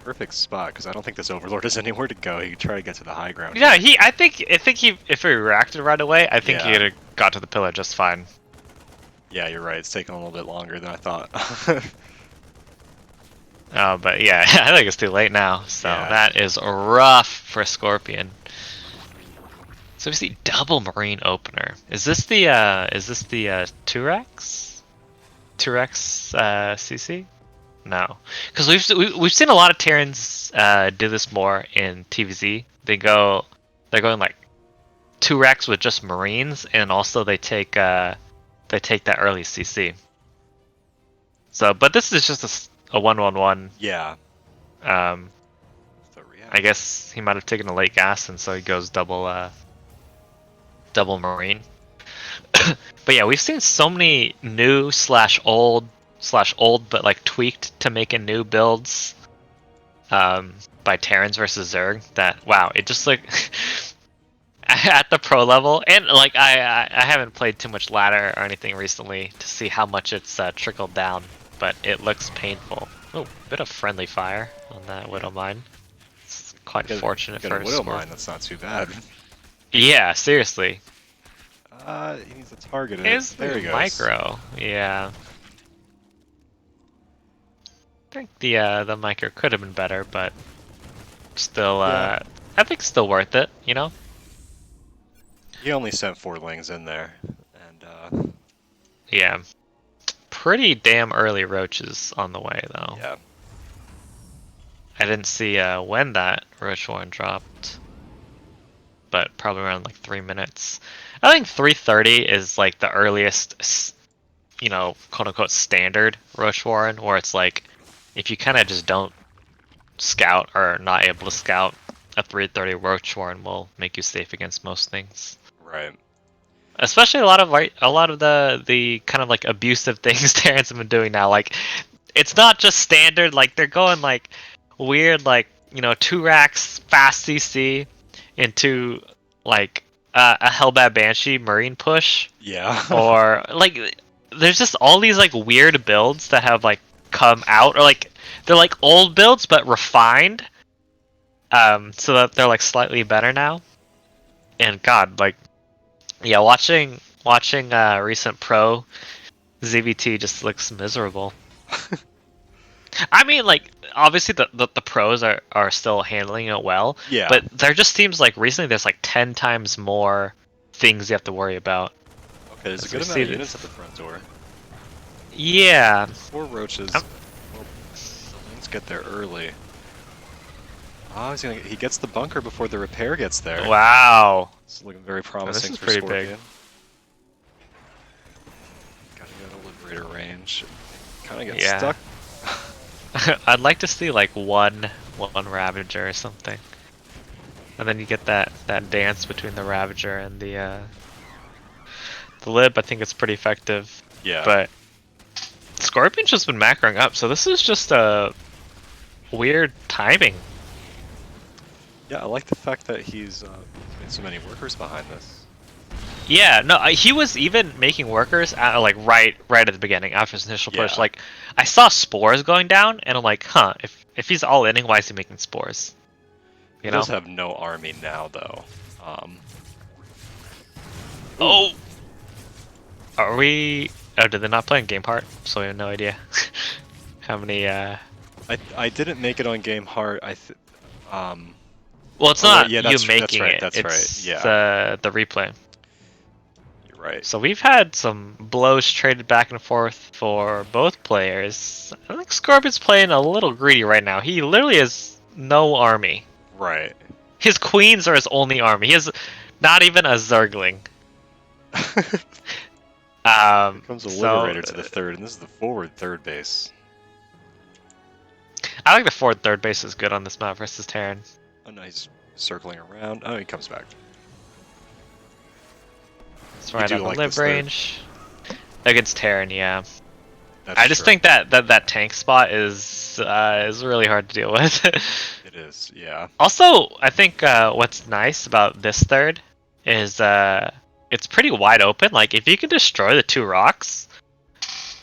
perfect spot because I don't think this Overlord has anywhere to go. He could try to get to the high ground. Yeah, I think he if he reacted right away, I think he would have got to the pillar just fine. Yeah, you're right. It's taking a little bit longer than I thought. But yeah, I think it's too late now. So Yeah. that is rough for Scorpion. So we see double Marine opener. Is this the 2Rex? 2Rex CC? No, because we've seen a lot of Terrans do this more in TVZ. They're going like 2Rex with just Marines, and also they take that early CC. So, but this is just a 1-1-1. Yeah. Um, I guess he might have taken a late gas, and so he goes double Marine. But yeah, we've seen so many new / old but like tweaked to make in new builds by Terrans versus Zerg that wow, it just like at the pro level, and like I haven't played too much ladder or anything recently to see how much it's trickled down, but it looks painful. Oh, bit of friendly fire on that Widow Mine. It's quite fortunate for a Widow Mine. That's not too bad. Yeah, seriously. He needs to target it. Is There he goes. micro? Yeah. I think the micro could have been better, but still, Yeah. I think still worth it. You know. He only sent 4 lings in there, and Yeah. Pretty damn early roaches on the way though. yeah. I didn't see when that roach warren dropped, but probably around like 3 minutes. I think 3:30 is like the earliest, you know, quote unquote standard roach warren, where it's like if you kind of just don't scout or not able to scout, a 3:30 roach warren will make you safe against most things. Right. Especially a lot of the kind of like abusive things Terrans have been doing now. Like, it's not just standard. Like they're going like weird, like 2 racks fast CC into like a Hellbat Banshee Marine push, Yeah. or like there's just all these like weird builds that have like come out, or like they're like old builds but refined, so that they're like slightly better now. And God, like. Yeah, watching recent pro ZVT just looks miserable. I mean, like obviously the pros are still handling it well, Yeah. but there just seems like recently there's like 10 times more things you have to worry about. Okay, there's a good amount of units at the front door. Yeah. 4 roaches. Well, let's get there early. Oh, he gets the bunker before the repair gets there. Wow. It's looking very promising this is for pretty Scorpion. big. Gotta go to Liberator range. Kind of get Yeah. stuck. I'd like to see like one Ravager or something, and then you get that dance between the Ravager and the Lib. I think it's pretty effective. Yeah. But Scorpion's just been macroing up, so this is just a weird timing. Yeah, I like the fact that he's made so many workers behind this. Yeah, no, he was even making workers at, like right at the beginning after his initial push. Yeah. Like, I saw spores going down, and I'm like, huh, if he's all inning, why is he making spores? He does have no army now, though. Oh, are we? Oh, did they not play in Game Heart? So we have no idea how many. I didn't make it on Game Heart. Well, it's not yeah, you that's making right, it. that's It's right, yeah. the replay. You're right. So we've had some blows traded back and forth for both players. I think Scorpion's playing a little greedy right now. He literally has no army. Right. His queens are his only army. He has not even a Zergling. Here comes a Liberator to the third, and this is the forward third base. I think the forward third base is good on this map versus Terran. Oh no, he's circling around. Oh, he comes back. It's right on the like lib this third. range. Against Terran, yeah. That's I just true. think that tank spot is really hard to deal with. It is, yeah. Also, I think what's nice about this third is it's pretty wide open. Like, if you can destroy the 2 rocks,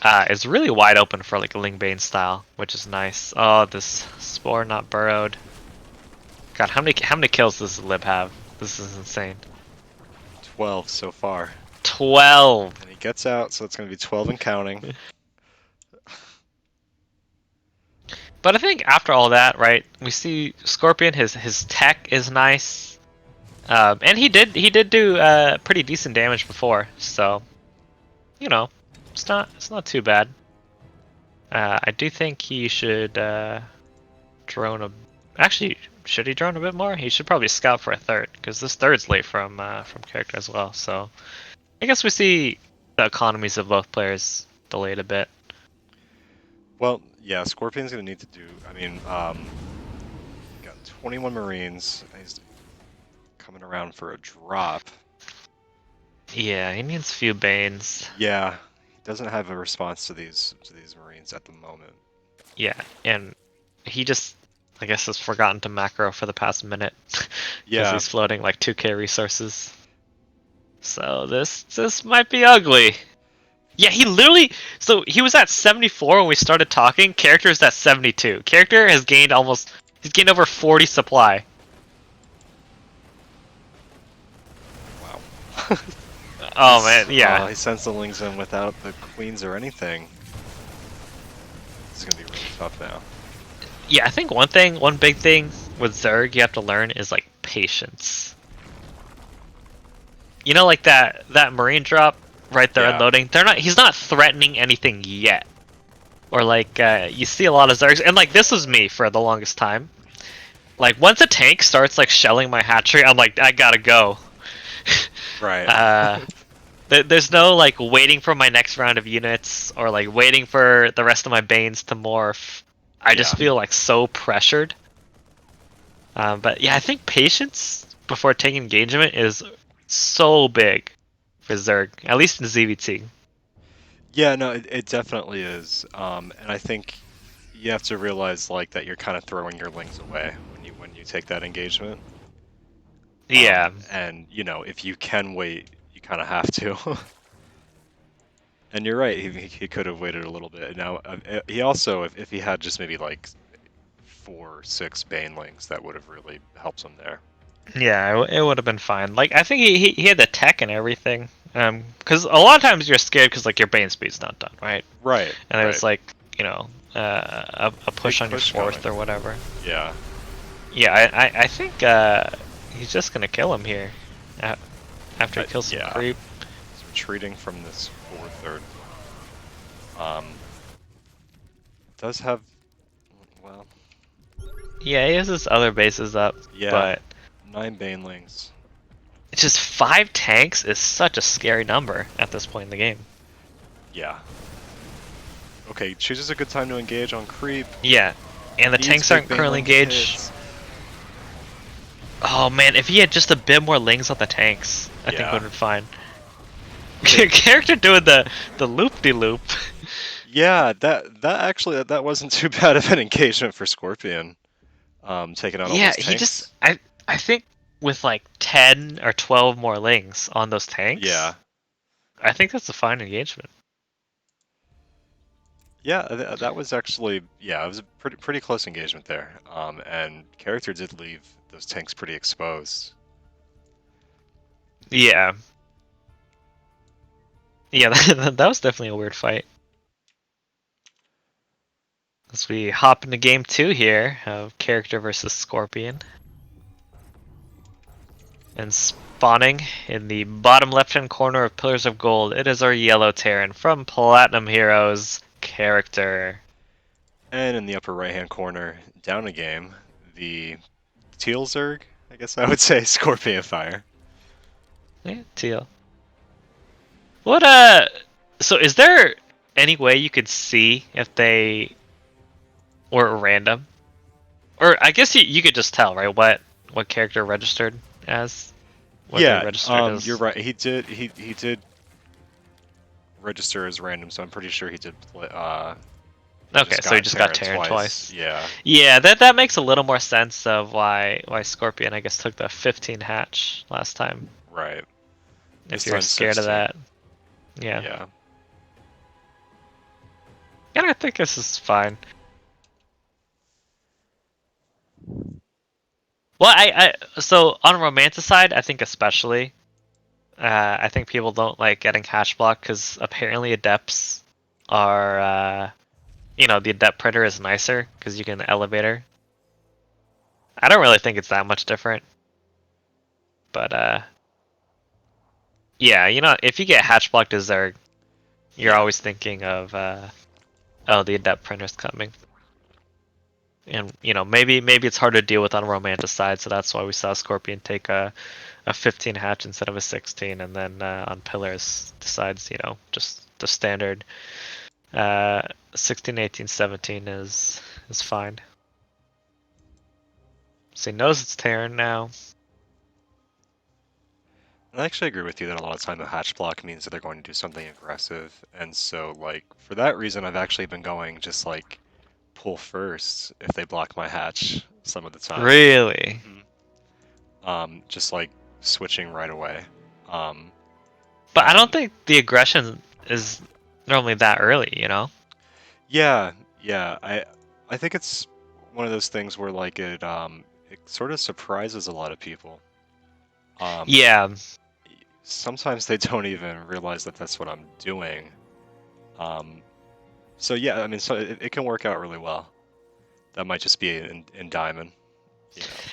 it's really wide open for like a Lingbane style, which is nice. Oh, this spore not burrowed. God, how many kills does the lib have? This is insane. 12 so far. 12. And he gets out, so it's going to be 12 and counting. But I think after all that, right, we see Scorpion. His tech is nice, and he did do pretty decent damage before. So, you know, it's not too bad. I do think he should drone a. Actually, should he drone a bit more? He should probably scout for a third because this third's late from character as well. So I guess we see the economies of both players delayed a bit. Well, yeah, Scorpion's gonna need to do. I mean, got 21 Marines. He's coming around for a drop. Yeah, he needs a few Banes. Yeah, he doesn't have a response to these Marines at the moment. Yeah, and he just, I guess, has forgotten to macro for the past minute because Yeah, he's floating like 2k resources. So this might be ugly. Yeah, he literally. So he was at 74 when we started talking. Character is at 72. Character has gained almost. He's gained over 40 supply. wow. Oh man, yeah. He sends the Lings in without the Queens or anything. This is gonna be really tough now. Yeah, I think one big thing with Zerg you have to learn is like patience. You know, like that Marine drop right there Yeah. unloading. He's not threatening anything yet. Or like you see a lot of Zergs, and like this was me for the longest time. Like once a tank starts like shelling my hatchery, I'm like, I gotta go. Right. There's no like waiting for my next round of units or like waiting for the rest of my Banes to morph. I just Yeah. feel like so pressured. But yeah, I think patience before taking engagement is so big for Zerg, at least in ZVT. Yeah, no, it definitely is. And I think you have to realize like that you're kind of throwing your Lings away when you take that engagement. Yeah. And you know, if you can wait, you kind of have to. And you're right, he could have waited a little bit. Now, he also, if he had just maybe like 4 or 6 Banelings, that would have really helped him there. Yeah, it would have been fine. Like I think he had the tech and everything. Because a lot of times you're scared because like your Bane speed's not done, right? Right. And right. it's like a push on your fourth or whatever. Yeah. Yeah, I think he's just gonna kill him here after he kills some creep. He's retreating from this 4/3. Does have, well. Yeah, he has his other bases up. Yeah. But 9 Banelings. it's just 5 tanks is such a scary number at this point in the game. Yeah. Okay, chooses a good time to engage on creep. Yeah, and the tanks aren't currently engaged. Oh man, if he had just a bit more Lings on the tanks, I think would have been fine. Character doing the loop-de-loop. Yeah, that wasn't too bad of an engagement for Scorpion. Taking out all those tanks. He just I think with like 10 or 12 more Lings on those tanks. Yeah. I think that's a fine engagement. Yeah, that was actually it was a pretty close engagement there. And character did leave those tanks pretty exposed. Yeah. Yeah, that was definitely a weird fight. As we hop into game 2 here of character versus Scorpion. And spawning in the bottom left-hand corner of Pillars of Gold, it is our yellow Terran from Platinum Heroes, character. And in the upper right-hand corner, down a game, the Teal Zerg, I guess I would say, Scorpion Fire. Yeah, teal. What so is there any way you could see if they were random? Or I guess you could just tell, right, what character registered as? What they registered as? You're right. He did register as random, so I'm pretty sure he did play okay, so he just got Terran twice. Yeah. Yeah, that makes a little more sense of why Scorpion I guess took the 15 hatch last time. Right. If you're scared of that. Yeah. Yeah. Yeah, I think this is fine. Well, so on Romanticide, I think especially, I think people don't like getting hatch block because apparently adepts are, the adept printer is nicer because you can elevator. I don't really think it's that much different, but yeah, if you get hatch blocked as Zerg, you're Yeah. always thinking of oh, the adept printer's coming. And maybe it's hard to deal with on Romanticide, so that's why we saw Scorpion take a 15 hatch instead of a 16, and then on Pillars decides just the standard 16, 18, 17 is fine. So he knows it's Terran now. I actually agree with you that a lot of time a hatch block means that they're going to do something aggressive, and so like for that reason I've actually been going just like pull first if they block my hatch some of the time. Really? Just like switching right away. But I don't think the aggression is normally that early, Yeah, yeah. I think it's one of those things where like it sort of surprises a lot of people. Yeah. Sometimes they don't even realize that that's what I'm doing. So yeah, I mean, so it can work out really well. That might just be in Diamond.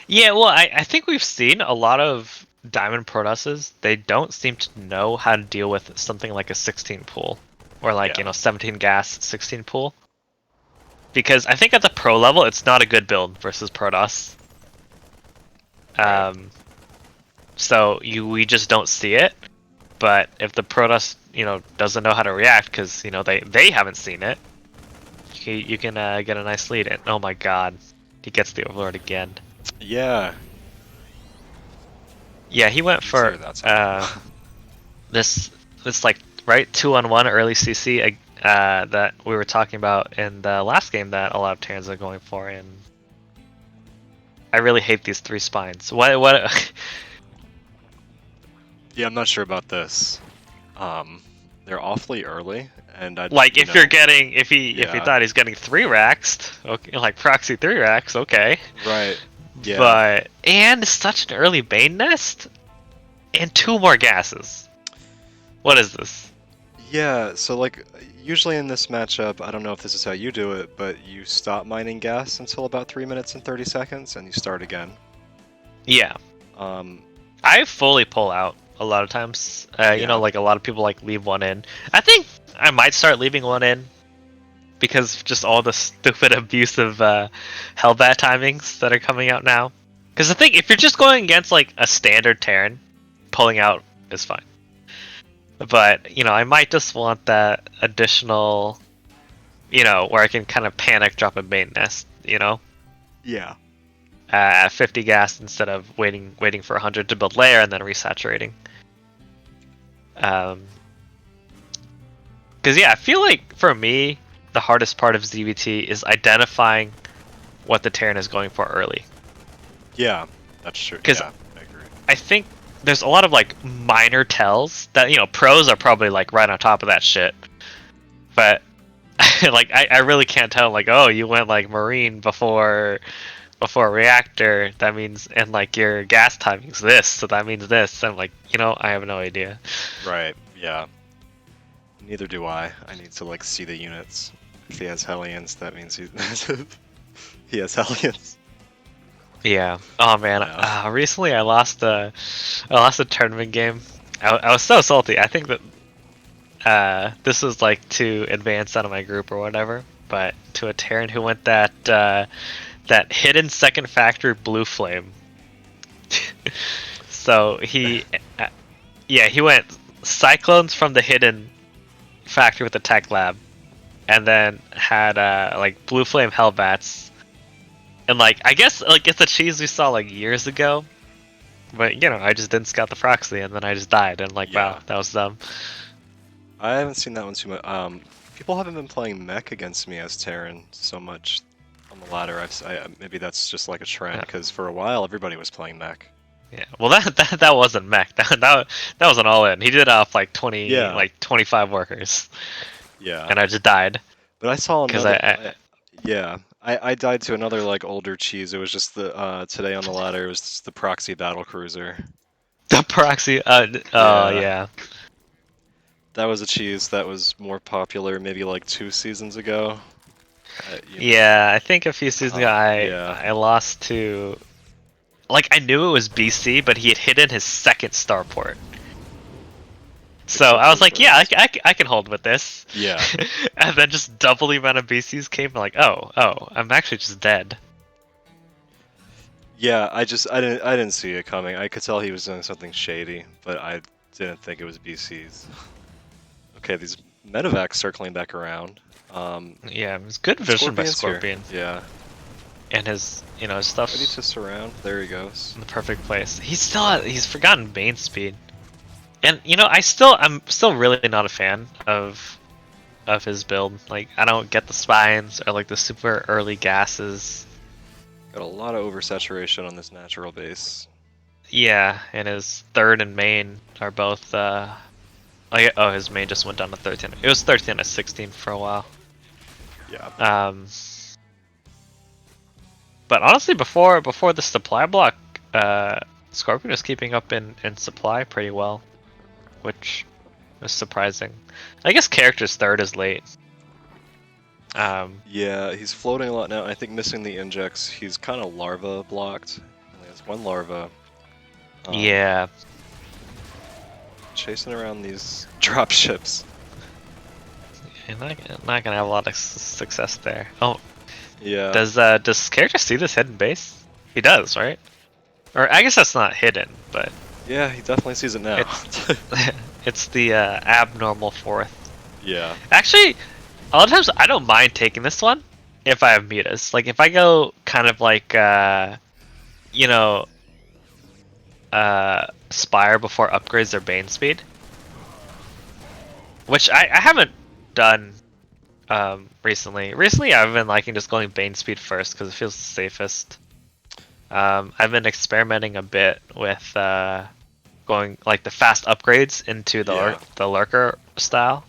Yeah, well, I think we've seen a lot of Diamond Protosses. They don't seem to know how to deal with something like a 16 pool. Or like, Yeah. 17 gas, 16 pool. Because I think at the pro level, it's not a good build versus Protoss. Right. So we just don't see it. But if the Protoss, doesn't know how to react, because, they haven't seen it, you can get a nice lead. And oh my god, he gets the Overlord again. Yeah. Yeah, he went for this like right 2-on-1 early CC that we were talking about in the last game that a lot of Terrans are going for, and I really hate these 3 spines. What? Yeah, I'm not sure about this. They're awfully early, and like if you're getting if he Yeah. thought he's getting 3 raxed, okay, like proxy 3 racks, okay. Right. Yeah. But and such an early Bane nest, and 2 more gases. What is this? Yeah, so like usually in this matchup, I don't know if this is how you do it, but you stop mining gas until about 3 minutes and 30 seconds and you start again. Yeah. I fully pull out a lot of times. Like a lot of people like leave one in. I think I might start leaving one in because just all the stupid abusive Hellbat timings that are coming out now. Because I think if you're just going against like a standard Terran, pulling out is fine. But I might just want that additional, where I can kind of panic drop a main nest, Yeah. At 50 gas instead of waiting for 100 to build layer and then resaturating. Because yeah, I feel like for me the hardest part of ZVT is identifying what the Terran is going for early. Yeah, that's true. Because I agree. I think there's a lot of like minor tells that pros are probably like right on top of that shit, but like I really can't tell like, oh, you went like Marine before reactor, that means, and like your gas timing's this, so that means this. And I'm like, I have no idea. Right, yeah. Neither do I. I need to like see the units. If he has Hellions, that means he has Hellions. Yeah. Oh man. Yeah. Recently I lost a tournament game. I was so salty. I think that this was like too advanced out of my group or whatever, but to a Terran who went that hidden second factor blue flame. So he went cyclones from the hidden factory with the tech lab, and then had like blue flame hellbats, and like I guess like it's a cheese we saw like years ago, but I just didn't scout the proxy, and then I just died, and like wow, that was dumb. I haven't seen that one too much. People haven't been playing mech against me as Terran so much on the ladder. Maybe that's just like a trend because for a while everybody was playing mech. Yeah, well that wasn't mech. That was an all in. He did off like 25 workers. Yeah. And I just died. But I saw another. I died to another like older cheese. It was just the today on the ladder. It was just the proxy battle cruiser. The proxy. Yeah. That was a cheese that was more popular maybe like 2 seasons ago. Yeah, I think a few seasons ago yeah. I lost to, like, I knew it was BC, but he had hidden his second starport. So I was like, yeah, I can hold with this. Yeah. And then just double the amount of BCs came, like, oh, I'm actually just dead. Yeah, I didn't see it coming. I could tell he was doing something shady, but I didn't think it was BC's. Okay, these medevacs circling back around. Yeah, it was good vision by Scorpion's here. Scorpion. Yeah. And his, his stuff's Ready to surround. There he goes. in the perfect place. He's forgotten Bane speed. And I'm still really not a fan of his build. Like, I don't get the spines or like the super early gases. Got a lot of oversaturation on this natural base. Yeah, and his third and main are both his main just went down to 13. It was 13 to 16 for a while. Yeah. But honestly, before the supply block, Scorpion was keeping up in supply pretty well, which was surprising. I guess character's third is late. Yeah, he's floating a lot now. I think missing the injects. He's kind of larva blocked. Only has one larva. Yeah. Chasing around these drop ships. And not gonna have a lot of success there. Oh, Yeah. does character see this hidden base? He does, right? Or I guess that's not hidden, but Yeah, he definitely sees it now. it's the abnormal fourth. Yeah. Actually, a lot of times I don't mind taking this one if I have mutas. Like if I go kind of like Spire before upgrades their Bane speed, which I haven't done recently. Recently I've been liking just going Bane speed first because it feels the safest. I've been experimenting a bit with going like the fast upgrades into the lurker style.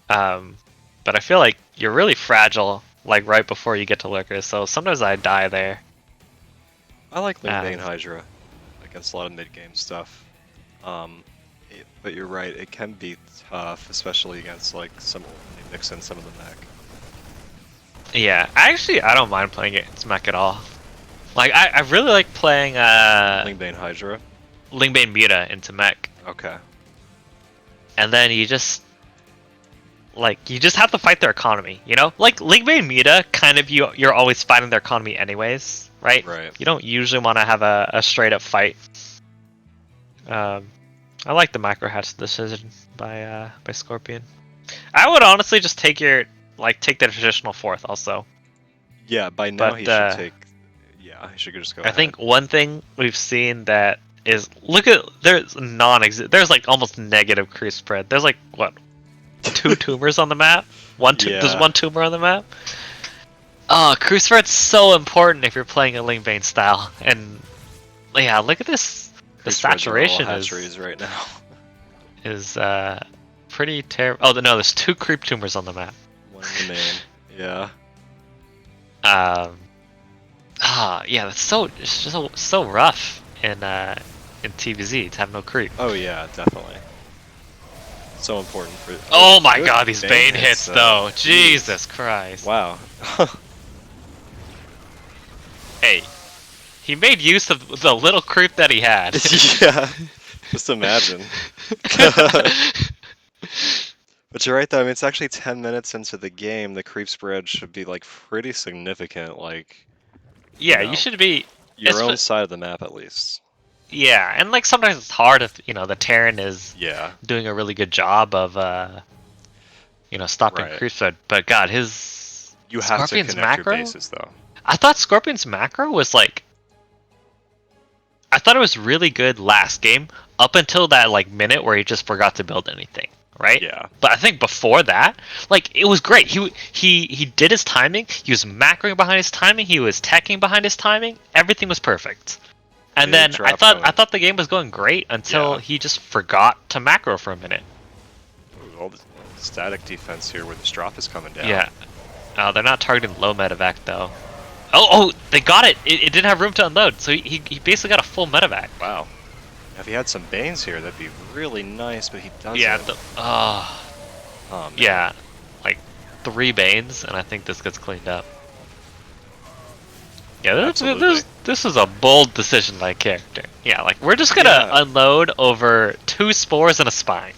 But I feel like you're really fragile like right before you get to lurkers, so sometimes I die there. I like Bane Hydra against a lot of mid-game stuff. But you're right, it can be tough, especially against like when you mix in some of the mech. Yeah, I don't mind playing it against mech at all. Like I really like playing Bane Hydra. Bane Muta into mech. Okay. And then you just have to fight their economy, Like Bane Muta, kind of you're always fighting their economy anyways, right? Right. You don't usually want to have a straight up fight. I like the micro hatch decision by Scorpion. I would honestly just take the traditional fourth also. Yeah, by now he should take. Yeah, he should just go. I think one thing we've seen that is there's like almost negative creep spread. There's like what, 2 tumors on the map? There's 1 tumor on the map. Oh, creep spread's so important if you're playing a Bane style. And yeah, look at this. The saturation is right now. Is pretty terrible. Oh no, there's 2 creep tumors on the map. One in the main. Yeah. Yeah, it's just so rough in TVZ to have no creep. Oh yeah, definitely. So important for. Oh my god, these Bane hits though. Jesus Christ. Wow. Hey, he made use of the little creep that he had. Yeah. Just imagine. But you're right though, I mean it's actually 10 minutes into the game, the creep spread should be like pretty significant, like yeah, you should be your own side of the map at least. Yeah, and like sometimes it's hard if the Terran is doing a really good job of stopping creep spread. But god, you have Scorpion's to connect macro? your bases though. I thought Scorpion's macro was like, I thought it was really good last game up until that like minute where he just forgot to build anything, right? Yeah. But I think before that, like it was great. He did his timing. He was macroing behind his timing. He was teching behind his timing. Everything was perfect. And then I thought the game was going great until he just forgot to macro for a minute. Ooh, all the static defense here where the drop is coming down. Yeah. They're not targeting low medevac though. Oh, they got it. It didn't have room to unload, so he basically got a full medevac. Wow. If he had some Banes here, that'd be really nice, but he doesn't. Yeah. Oh, man. Yeah. Like, 3 Banes, and I think this gets cleaned up. Yeah, Absolutely. this is a bold decision by character. Yeah, like, we're just gonna Yeah. unload over 2 Spores and a Spine.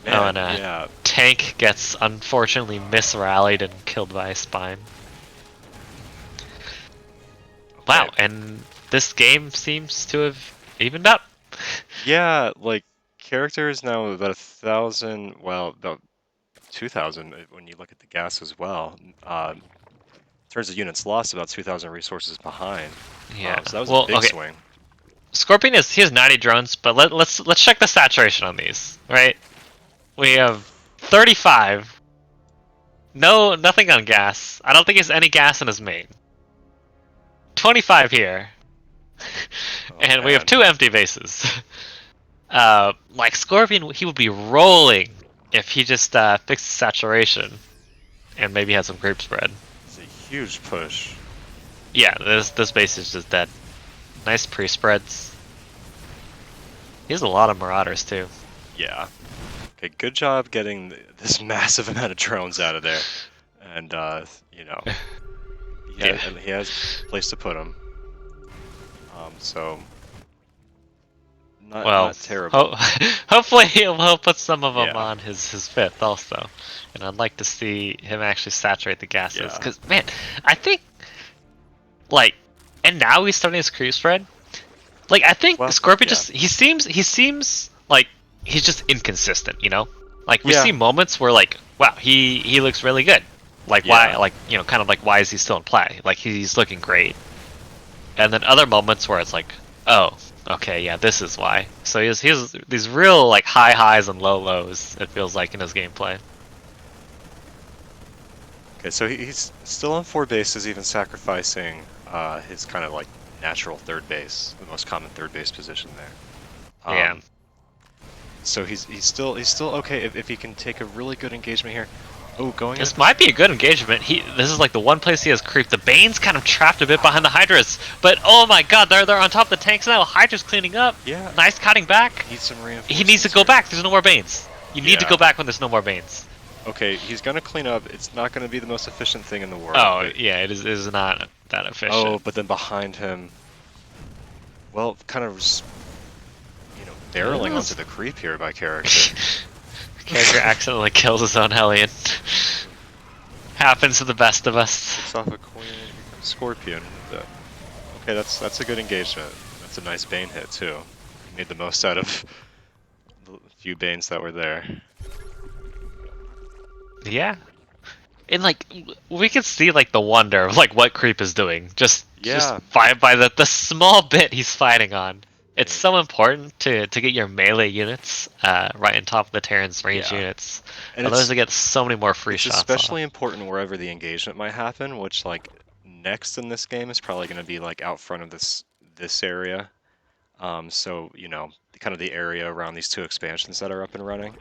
Man, and yeah. Tank gets unfortunately misrallied and killed by a Spine. Okay. Wow, and this game seems to have evened up. Yeah, like character is now about 1,000. Well, about 2,000 when you look at the gas as well. In terms of units lost, about 2,000 resources behind. Yeah. So that was a Well, big okay. swing. Scorpion he has 90 drones, but let's check the saturation on these, right? We have 35. Nothing on gas. I don't think there's any gas in his main. 25 here. Oh And we have man. 2 empty bases. Like Scorpion, he would be rolling if he just fixed saturation and maybe had some creep spread. It's a huge push. Yeah, this base is just dead. Nice pre-spreads. He has a lot of Marauders too. Yeah. Okay, good job getting this massive amount of drones out of there. And, you know, he has a place to put them. So, not terrible. Hopefully he'll put some of them Yeah. on his 5th also. And I'd like to see him actually saturate the gases. Yeah. Because, man, I think, like, and now he's starting his creep spread. Like, I think Well, Scorpion yeah. he seems like he's just inconsistent, you know? Like, we Yeah. see moments where, like, wow, he looks really good. Like, why, Yeah. like, you know, kind of like, why is he still in play? Like, he's looking great. And then other moments where it's like, oh, okay, yeah, this is why. So he has these real, like, high highs and low lows, it feels like, in his gameplay. Okay, so he's still on 4 bases, even sacrificing his kind of like natural 3rd base, the most common 3rd base position there. Yeah. So he's still okay if he can take a really good engagement here. Oh, going This in. might be a good engagement. This is like the one place he has creep. The Bane's kind of trapped a bit behind the Hydras, but oh my god, they're on top of the tanks now. Hydra's cleaning up. Yeah. Nice cutting back. Needs some reinforcements. He needs to go here. back. There's no more Banes. You need to Yeah. go back when there's no more Banes. Okay, he's gonna clean up. It's not gonna be the most efficient thing in the world. Oh but- yeah, it is not that efficient. Oh, but then behind him, well, kind of, you know, barreling onto the creep here by character. Character accidentally kills his own Hellion. Happens to the best of us. Picks off a queen. Here comes Scorpion. Okay, that's a good engagement. That's a nice Bane hit too. He made the most out of the few Banes that were there. Yeah. And like we can see like the wonder of like what creep is doing. Just by the small bit he's fighting on. It's so important to get your melee units right on top of the Terran's range units. And Otherwise they get so many more free it's shots. especially off. important wherever the engagement might happen, which like next in this game is probably going to be like out front of this area. So you know, kind of the area around these 2 expansions that are up and running.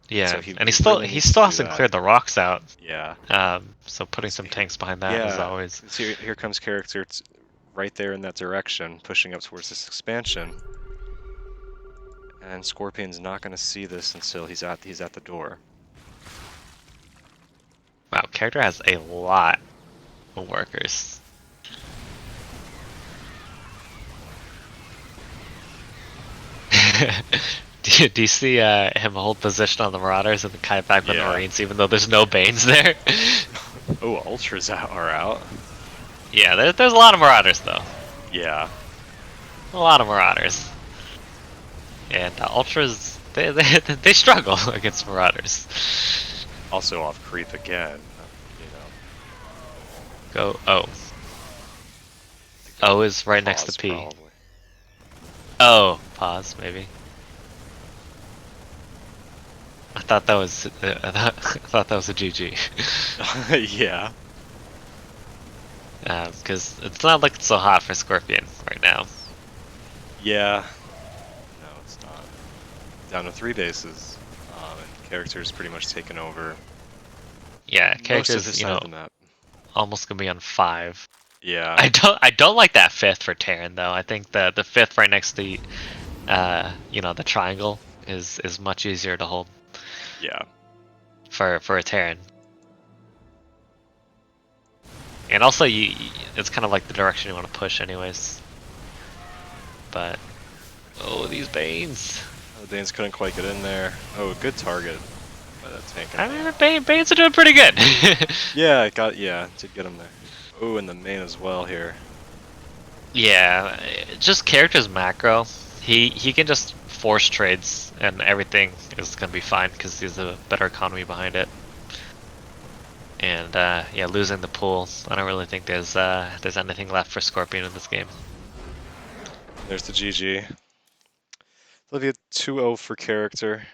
Yeah, So and he still hasn't cleared the rocks out. Yeah. So putting some tanks behind that is always. So here comes character right there in that direction, pushing up towards this expansion. And Scorpion's not going to see this until he's at the door. Wow, character has a lot of workers. Do you see him hold position on the Marauders and then kite back with the Marines, even though there's no Banes there? Oh, Ultras are out. Yeah, there's a lot of Marauders though. Yeah. A lot of Marauders. And Ultras, they struggle against Marauders. Also off creep again. You know. Go O. O is right next to P. Probably. Oh, pause maybe. I thought that was I thought that was a GG. Yeah. Because it's not looking so hot for Scorpion right now. Yeah. No, it's not. Down to 3 bases. And character's pretty much taken over. Yeah, Most of characters, this you side know, of the map. almost gonna be on 5. Yeah. I don't like that 5th for Terran though. I think the 5th right next to you know, the triangle is much easier to hold. Yeah. for a Terran. And also, it's kind of like the direction you want to push, anyways. But oh, these Banes! Oh, Danes couldn't quite get in there. Oh, good target by that tank. I mean, Banes are doing pretty good. Yeah, did get him there. Oh, and the main as well here. Yeah, just characters macro. He can just force trades and everything is gonna be fine because there's a better economy behind it. And yeah, losing the pool, I don't really think there's anything left for Scorpion in this game. There's the GG. There'll be a 2-0 for character.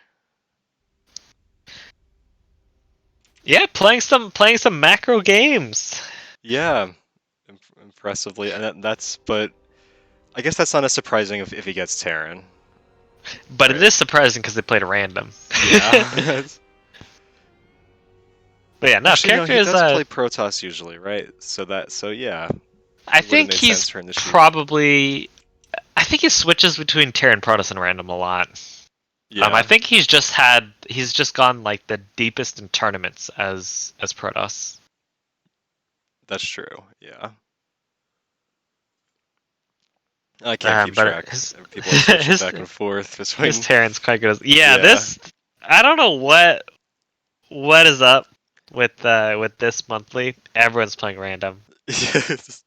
Yeah, playing some macro games. Yeah, impressively, and but I guess that's not as surprising if he gets Terran. But Right. it is surprising because they played random. Yeah. But yeah, no, Actually, character he is does play Protoss usually, right? So yeah. I think he's probably. I think he switches between Terran, Protoss, and random a lot. Yeah. I think he's just gone like the deepest in tournaments as Protoss. That's true. Yeah. I can't keep track. People are switching back and forth between. His Terran's quite good. Yeah, this I don't know what is up with this monthly. Everyone's playing random. Yes.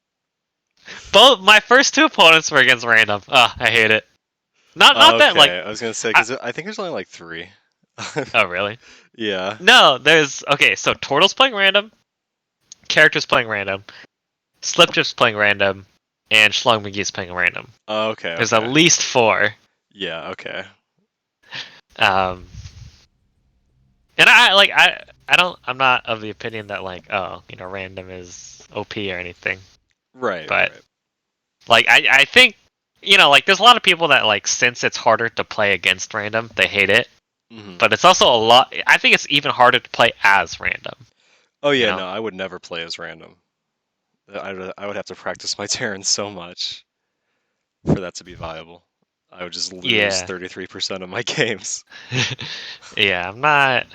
Both my first two opponents were against random. Oh, I hate it. Not okay. that like I was gonna say because I think there's only like 3. Oh really? Yeah. No, there's okay. So Turtle's playing random, characters playing random, Slipdip's playing random, and Schlong McGee's playing random. Okay. There's at least 4. Yeah. Okay. And I'm not of the opinion that like random is OP or anything. Right. But like I think like there's a lot of people that like since it's harder to play against random, they hate it. Mm-hmm. But it's also a lot. I think it's even harder to play as random. Oh yeah, no, I would never play as random. I would have to practice my Terran so much for that to be viable. I would just lose 33% of my games. Yeah, I'm not.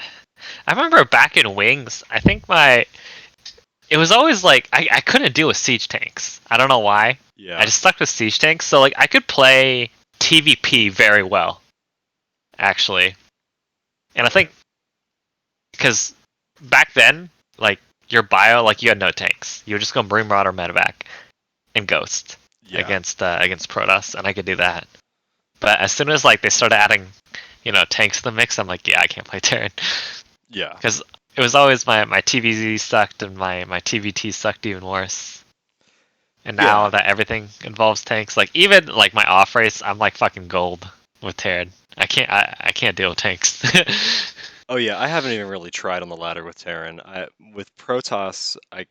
I remember back in Wings, I think it was always like I couldn't deal with siege tanks. I don't know why. Yeah. I just stuck with siege tanks, so like I could play TVP very well, actually. And I think because back then, like your bio, like you had no tanks. You were just going Bream Marauder Medevac and Ghost against Protoss, and I could do that. But as soon as like they started adding, tanks to the mix, I'm like, yeah, I can't play Terran. Yeah. Because it was always my TVZ sucked and my TVT sucked even worse. And now that everything involves tanks, like even like my off race, I'm like fucking gold with Terran. I can't deal with tanks. Oh yeah, I haven't even really tried on the ladder with Terran. With Protoss, I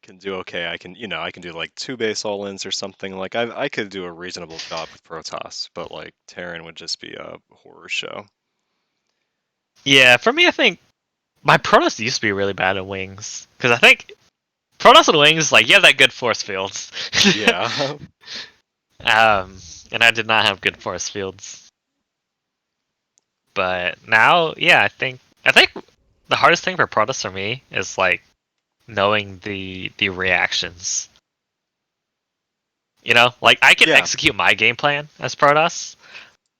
can do okay. I can do like 2 base all-ins or something. Like I could do a reasonable job with Protoss, but like Terran would just be a horror show. Yeah, for me, I think my Protoss used to be really bad at Wings because I think Protoss and Wings, like you have that good force fields. Yeah. And I did not have good force fields. But now, yeah, I think the hardest thing for Protoss for me is like knowing the reactions. Like I can execute my game plan as Protoss,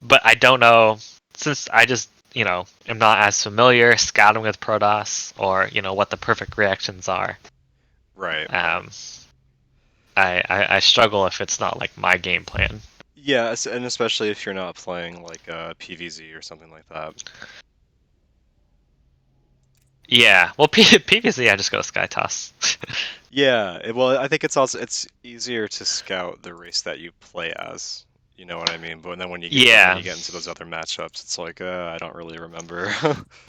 but I don't know since I just am not as familiar scouting with Protoss or what the perfect reactions are. Right. I struggle if it's not like my game plan. Yeah, and especially if you're not playing like PVZ or something like that. Yeah, well, PVZ I just go Sky Toss. Yeah, well, I think it's easier to scout the race that you play as. You know what I mean? But then when you get into those other matchups, it's like I don't really remember.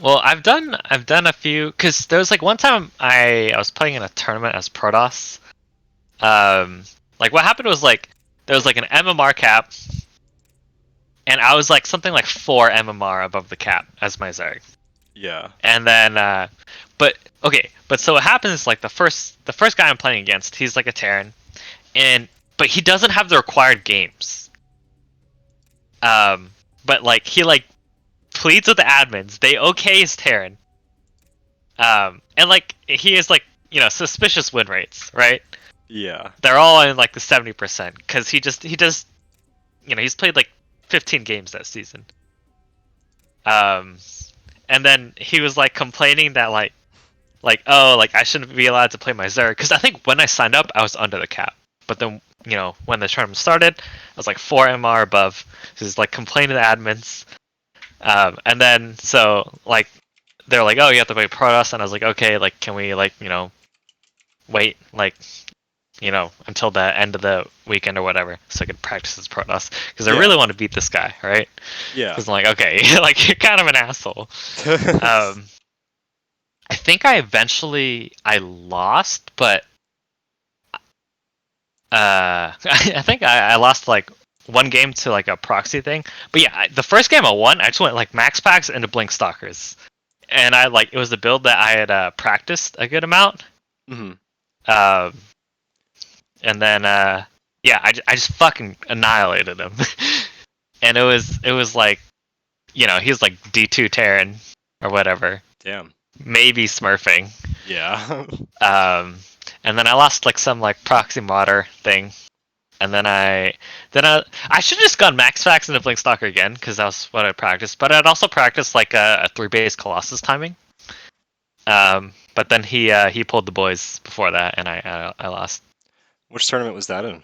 Well, I've done a few because there was like one time I was playing in a tournament as Protoss. Like what happened was like there was like an MMR cap, and I was like something like 4 MMR above the cap as my Zerg. Yeah. And then, but so what happens is like the first guy I'm playing against, he's like a Terran, but he doesn't have the required games. But like he like pleads with the admins, they okay his Terran, And like he is like suspicious win rates, right? Yeah. They're all in like the 70% because he does he's played like 15 games that season. Um, and then he was like complaining that like oh like I shouldn't be allowed to play my Zerg because I think when I signed up I was under the cap, but then when the tournament started I was like 4 MR above. So he's like complaining to admins, and then so like they're like oh you have to play Protoss, and I was like okay like can we like wait like until the end of the weekend or whatever, so I could practice as Protoss because I really want to beat this guy, right? Yeah. Because I'm like, okay, like you're kind of an asshole. I think I lost, but I think I lost like one game to like a proxy thing. But yeah, the first game I won, I just went like max packs into Blink Stalkers, and I like it was the build that I had practiced a good amount. Hmm. Um, and then yeah, I just fucking annihilated him. And it was like he's like D2 Terran or whatever, Damn. maybe smurfing. Yeah. Um, and then I lost like some like proxy modder thing, and then I should have just gone max fax into Blink Stalker again because that was what I practiced. But I'd also practiced like a 3 base Colossus timing. But then he pulled the boys before that, and I lost Which tournament was that in?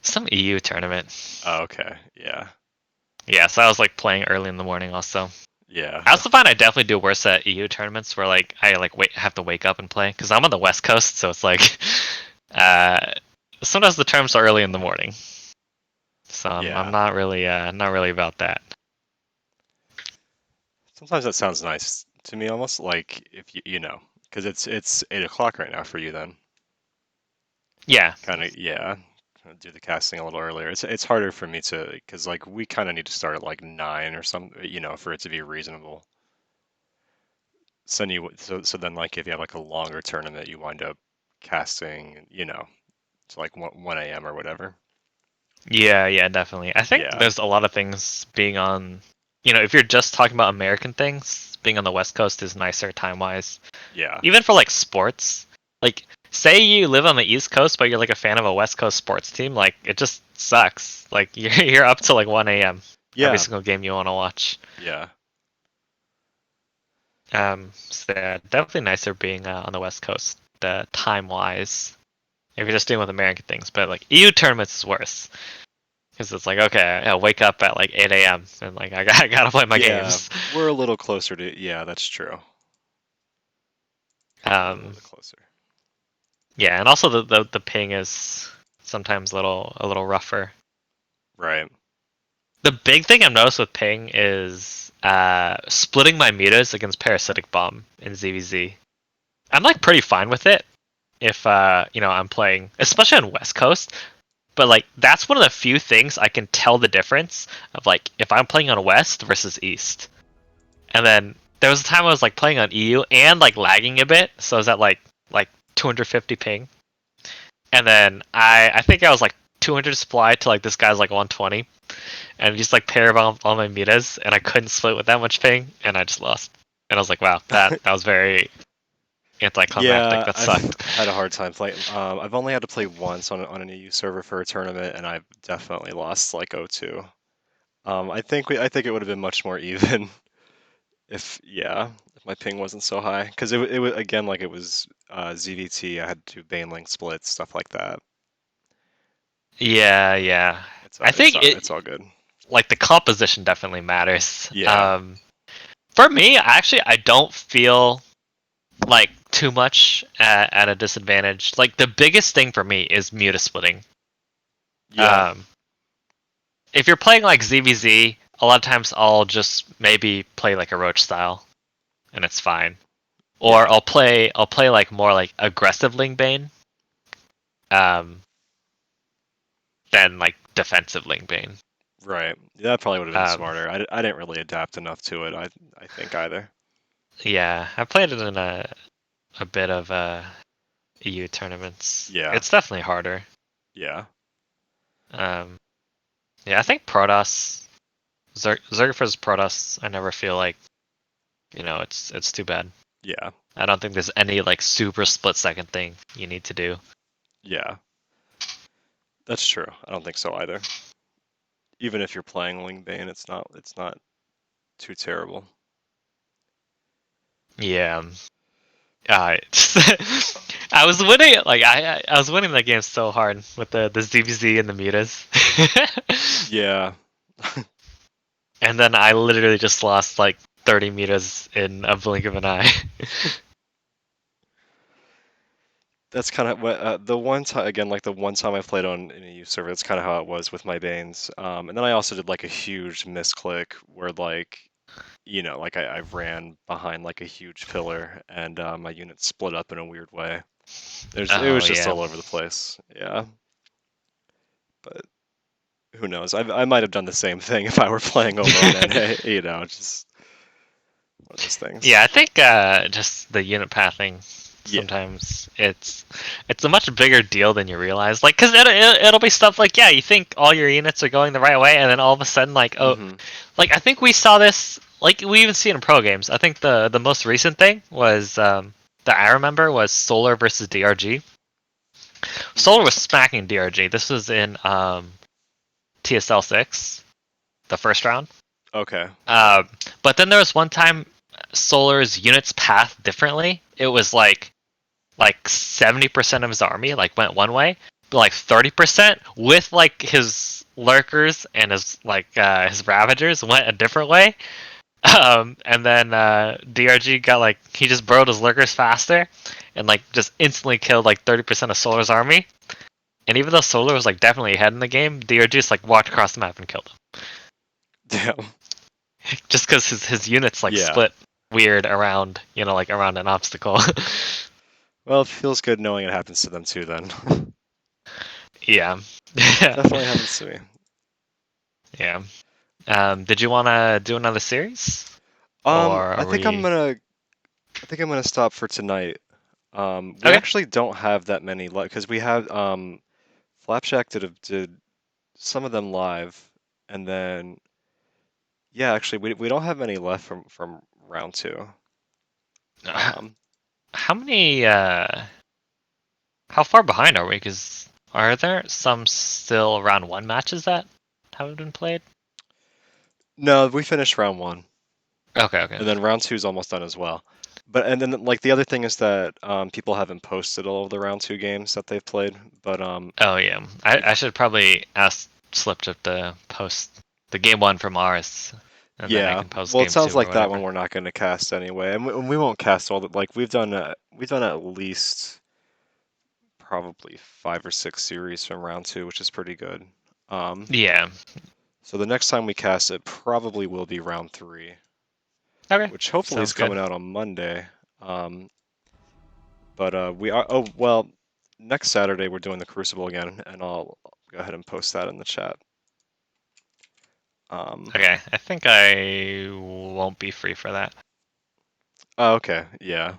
some EU tournament. Oh, okay. Yeah. Yeah, so I was like playing early in the morning also. Yeah. I also find I definitely do worse at EU tournaments where like I like have to wake up and play because I'm on the West Coast, so it's like uh, sometimes the terms are early in the morning, so I'm Yeah. not really about that. Sometimes that sounds nice to me, almost like if because it's 8 o'clock right now for you then. Yeah, Kind of, yeah. Do the casting a little earlier. It's harder for me to because like we kind of need to start at like 9 or something, for it to be reasonable. So then like if you have like a longer tournament, you wind up casting, to like 1 a.m. or whatever. yeah, definitely. I think Yeah. there's a lot of things being on. If you're just talking about American things, being on the West Coast is nicer time wise. Yeah. Even for like sports, like say you live on the East Coast, but you're like a fan of a West Coast sports team, like it just sucks. Like you're up till like 1 a.m. every Yeah. single game you want to watch. Yeah. So yeah, definitely nicer being on the West Coast, time wise. If you're just dealing with American things, but like EU tournaments is worse because it's like okay, I wake up at like 8 a.m. and like I gotta play my Yeah. games. We're a little closer to, yeah, that's true. We're a little Um, bit closer. yeah, and also the ping is sometimes a little rougher. Right. The big thing I've noticed with ping is splitting my mutas against parasitic bomb in ZVZ. I'm like pretty fine with it if I'm playing, especially on West Coast. But like that's one of the few things I can tell the difference of like if I'm playing on West versus East. And then there was a time I was like playing on EU and like lagging a bit, so I was at like 250 ping. And then I think I was like 200 supply to like this guy's like 120, and just like pair of all my metas, and I couldn't split with that much ping, and I just lost. And I was like, wow, that was very anticlimactic. Yeah, That I've sucked. had a hard time playing. I've only had to play once on an EU server for a tournament, and I've definitely lost like 0-2. I think it would have been much more even if my ping wasn't so high, because it was again like it was ZVT. I had to Banelink splits, stuff like that. Yeah. It's I think it's all good. like the composition definitely matters. Yeah, For me, actually, I don't feel like too much at a disadvantage. Like the biggest thing for me is muta splitting. yeah, Um, if you're playing like ZVZ, a lot of times I'll just maybe play like a roach style, and it's fine. Or yeah. I'll play like more like aggressive Ling Bane, um, than like defensive Ling Bane. Right. That probably would have been Um, smarter. I didn't really adapt enough to it. I think either. yeah, I played it in a bit of EU tournaments. Yeah, It's definitely harder. yeah. Um, yeah, I think Protoss, Zerg versus Protoss, I never feel like it's too bad. Yeah, I don't think there's any like super split second thing you need to do. yeah, that's true. I don't think so either. Even if you're playing Lingbane, it's not too terrible. Yeah. Uh, I was winning like I was winning that game so hard with the ZBZ and the mutas. Yeah, And then I literally just lost like 30 meters in a blink of an eye. that's kind of what the one time again, like the one time I played on in a youth server. That's kind of how it was with my Banes. And then I also did like a huge misclick where like like I ran behind like a huge pillar and my unit split up in a weird way. It Oh was just yeah. all over the place. Yeah, but who knows? I might have done the same thing if I were playing over on NA. Just one of those Yeah, things. I think just the unit pathing Yeah. sometimes it's a much bigger deal than you realize. Like, cause it'll be stuff like yeah, you think all your units are going the right way, and then all of a sudden like oh, Hmm. like I think we saw this like we even see it in pro games. I think the most recent thing was that I remember was Solar versus DRG. Solar was smacking DRG. This was in TSL 6, the first round. Okay. Yeah. Uh, but then there was one time Solar's units path differently. It was like 70% of his army like went one way, but like 30% with like his lurkers and his ravagers went a different way. And then DRG got like he just burrowed his lurkers faster, and like just instantly killed like 30% of Solar's army. And even though Solar was like definitely ahead in the game, DRG just like walked across the map and killed him. Damn. Just because his units like Yeah. split weird around like around an obstacle. Well, it feels good knowing it happens to them too. Then Yeah. definitely happens to me. Yeah. Did you want to do another series, or I are think I'm we gonna I think I'm gonna stop for tonight. We okay? actually don't have that many because we have Flapjack did some of them live, and then yeah, actually we don't have any left from round two. Um, How many? How far behind are we? Because are there some still round one matches that haven't been played? no, we finished round one, Okay. Okay. and then round two is almost done as well. But and then like the other thing is that people haven't posted all of the round two games that they've played. But Oh yeah. I should probably ask Slipchip to post the game one from ours, and then I yeah, can post well, it game sounds two or like that one whatever. we're not going to cast anyway, and we won't cast all the like we've done at least probably 5 or 6 series from round two, which is pretty good. Um, Yeah. so the next time we cast it probably will be round three, Okay. which hopefully is Sounds good. coming out on Monday. Um, but we are oh well, next Saturday we're doing the Crucible again, and I'll go ahead and post that in the chat. Um, Okay. I think I won't be free for that. oh, okay, yeah,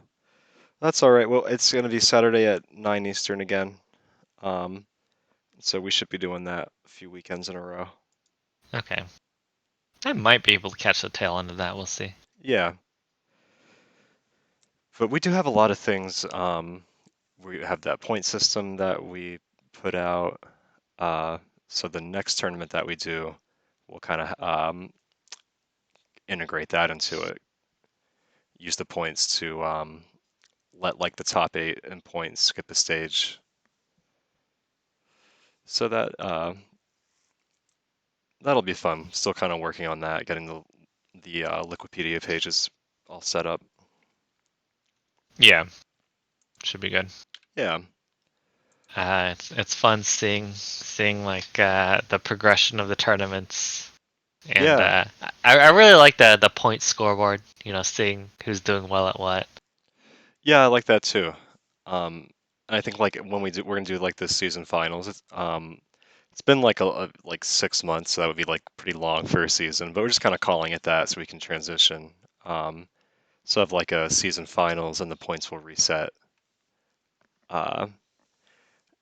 that's all right. Well, it's gonna be Saturday at 9 Eastern again. Um, so we should be doing that a few weekends in a row. Okay. I might be able to catch the tail end of that. We'll see. Yeah, but we do have a lot of things. We have that point system that we put out. Uh, so the next tournament that we do, we'll kind of integrate that into it. Use the points to let like the top 8 in points skip a stage, so that that'll be fun. Still kind of working on that, getting the Liquipedia pages all set up. Yeah. Should be good. Yeah, It's fun seeing like the progression of the tournaments, and yeah, I really like the point scoreboard. Seeing who's doing well at what. yeah. I like that too. I think like when we're gonna do like this season finals. It's been like like 6 months, so that would be like pretty long for a season. But we're just kind of calling it that so we can transition. Um, so have like a season finals, and the points will reset. Uh,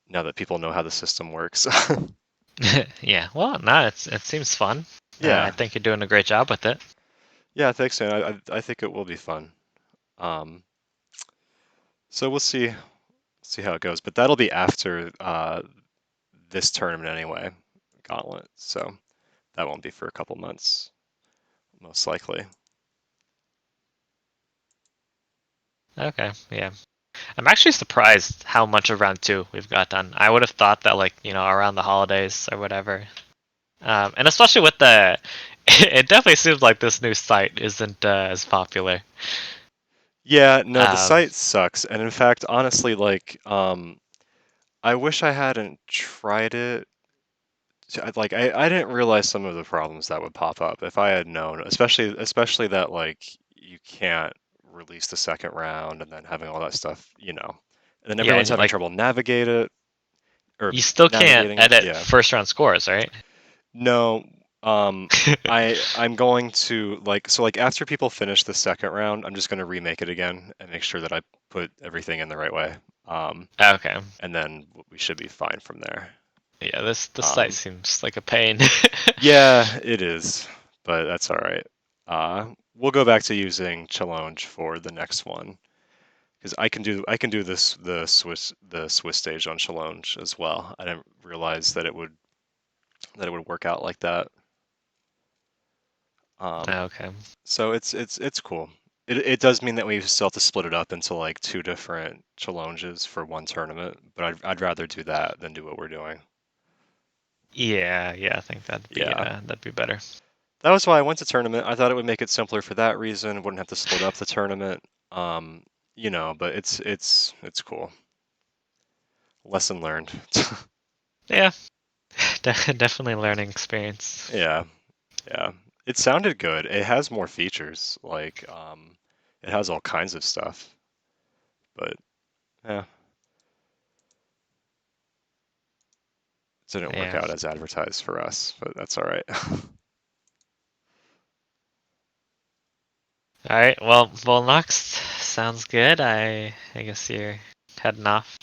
now that people know how the system works. Yeah. Well, no, it seems fun. I Yeah, think you're doing a great job with it. yeah. Thanks, man. I think it will be fun. Um, So we'll see how it goes. But that'll be after this tournament anyway, Gauntlet. So that won't be for a couple months, most likely. Okay, yeah. I'm actually surprised how much of round two we've got done. I would have thought that like, around the holidays or whatever. And especially with the it definitely seems like this new site isn't as popular. Yeah, no, the Um, site sucks. And in fact, honestly, like, I wish I hadn't tried it. Like, I didn't realize some of the problems that would pop up if I had known, especially that like you can't release the second round and then having all that stuff. And then yeah, everyone's and having like trouble or you still can't navigating it. edit Yeah. first round scores, right? No, I'm going to like after people finish the second round, I'm just going to remake it again and make sure that I put everything in the right way. Um, Okay. and then we should be fine from there. Yeah, this site Um, seems like a pain. yeah, it is, but that's all right. We'll go back to using Challenge for the next one because I can do the Swiss stage on Challenge as well. I didn't realize that it would work out like that. Um, Okay. So it's cool. It does mean that we still have to split it up into like two different challenges for one tournament, but I'd rather do that than do what we're doing. Yeah, I think Yeah. that'd be better. That was why I went to tournament. I thought it would make it simpler for that reason. Wouldn't have to split up the tournament. Um, but it's cool. Lesson learned. Yeah, definitely learning experience. Yeah. Yeah. It sounded good. It has more features. Like it has all kinds of stuff. But yeah, it didn't work Yeah. out as advertised for us, but that's all right. All right. Well, next sounds good. I guess you're heading off.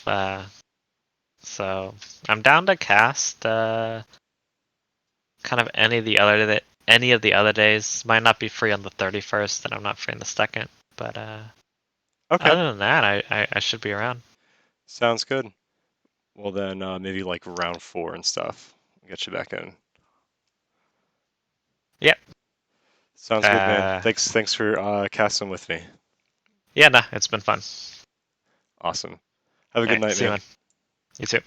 So I'm down to cast. Kind of any of the other days. Might not be free on the 31st, and I'm not free on the second. But Okay. other than that, I should be around. Sounds good. Well, then maybe like round four and stuff. Get you back in. Yep. Sounds good, man. Uh, Thanks for casting with me. yeah. Nah, it's been fun. Awesome. Have a All good right. night, See you, man. man. You too.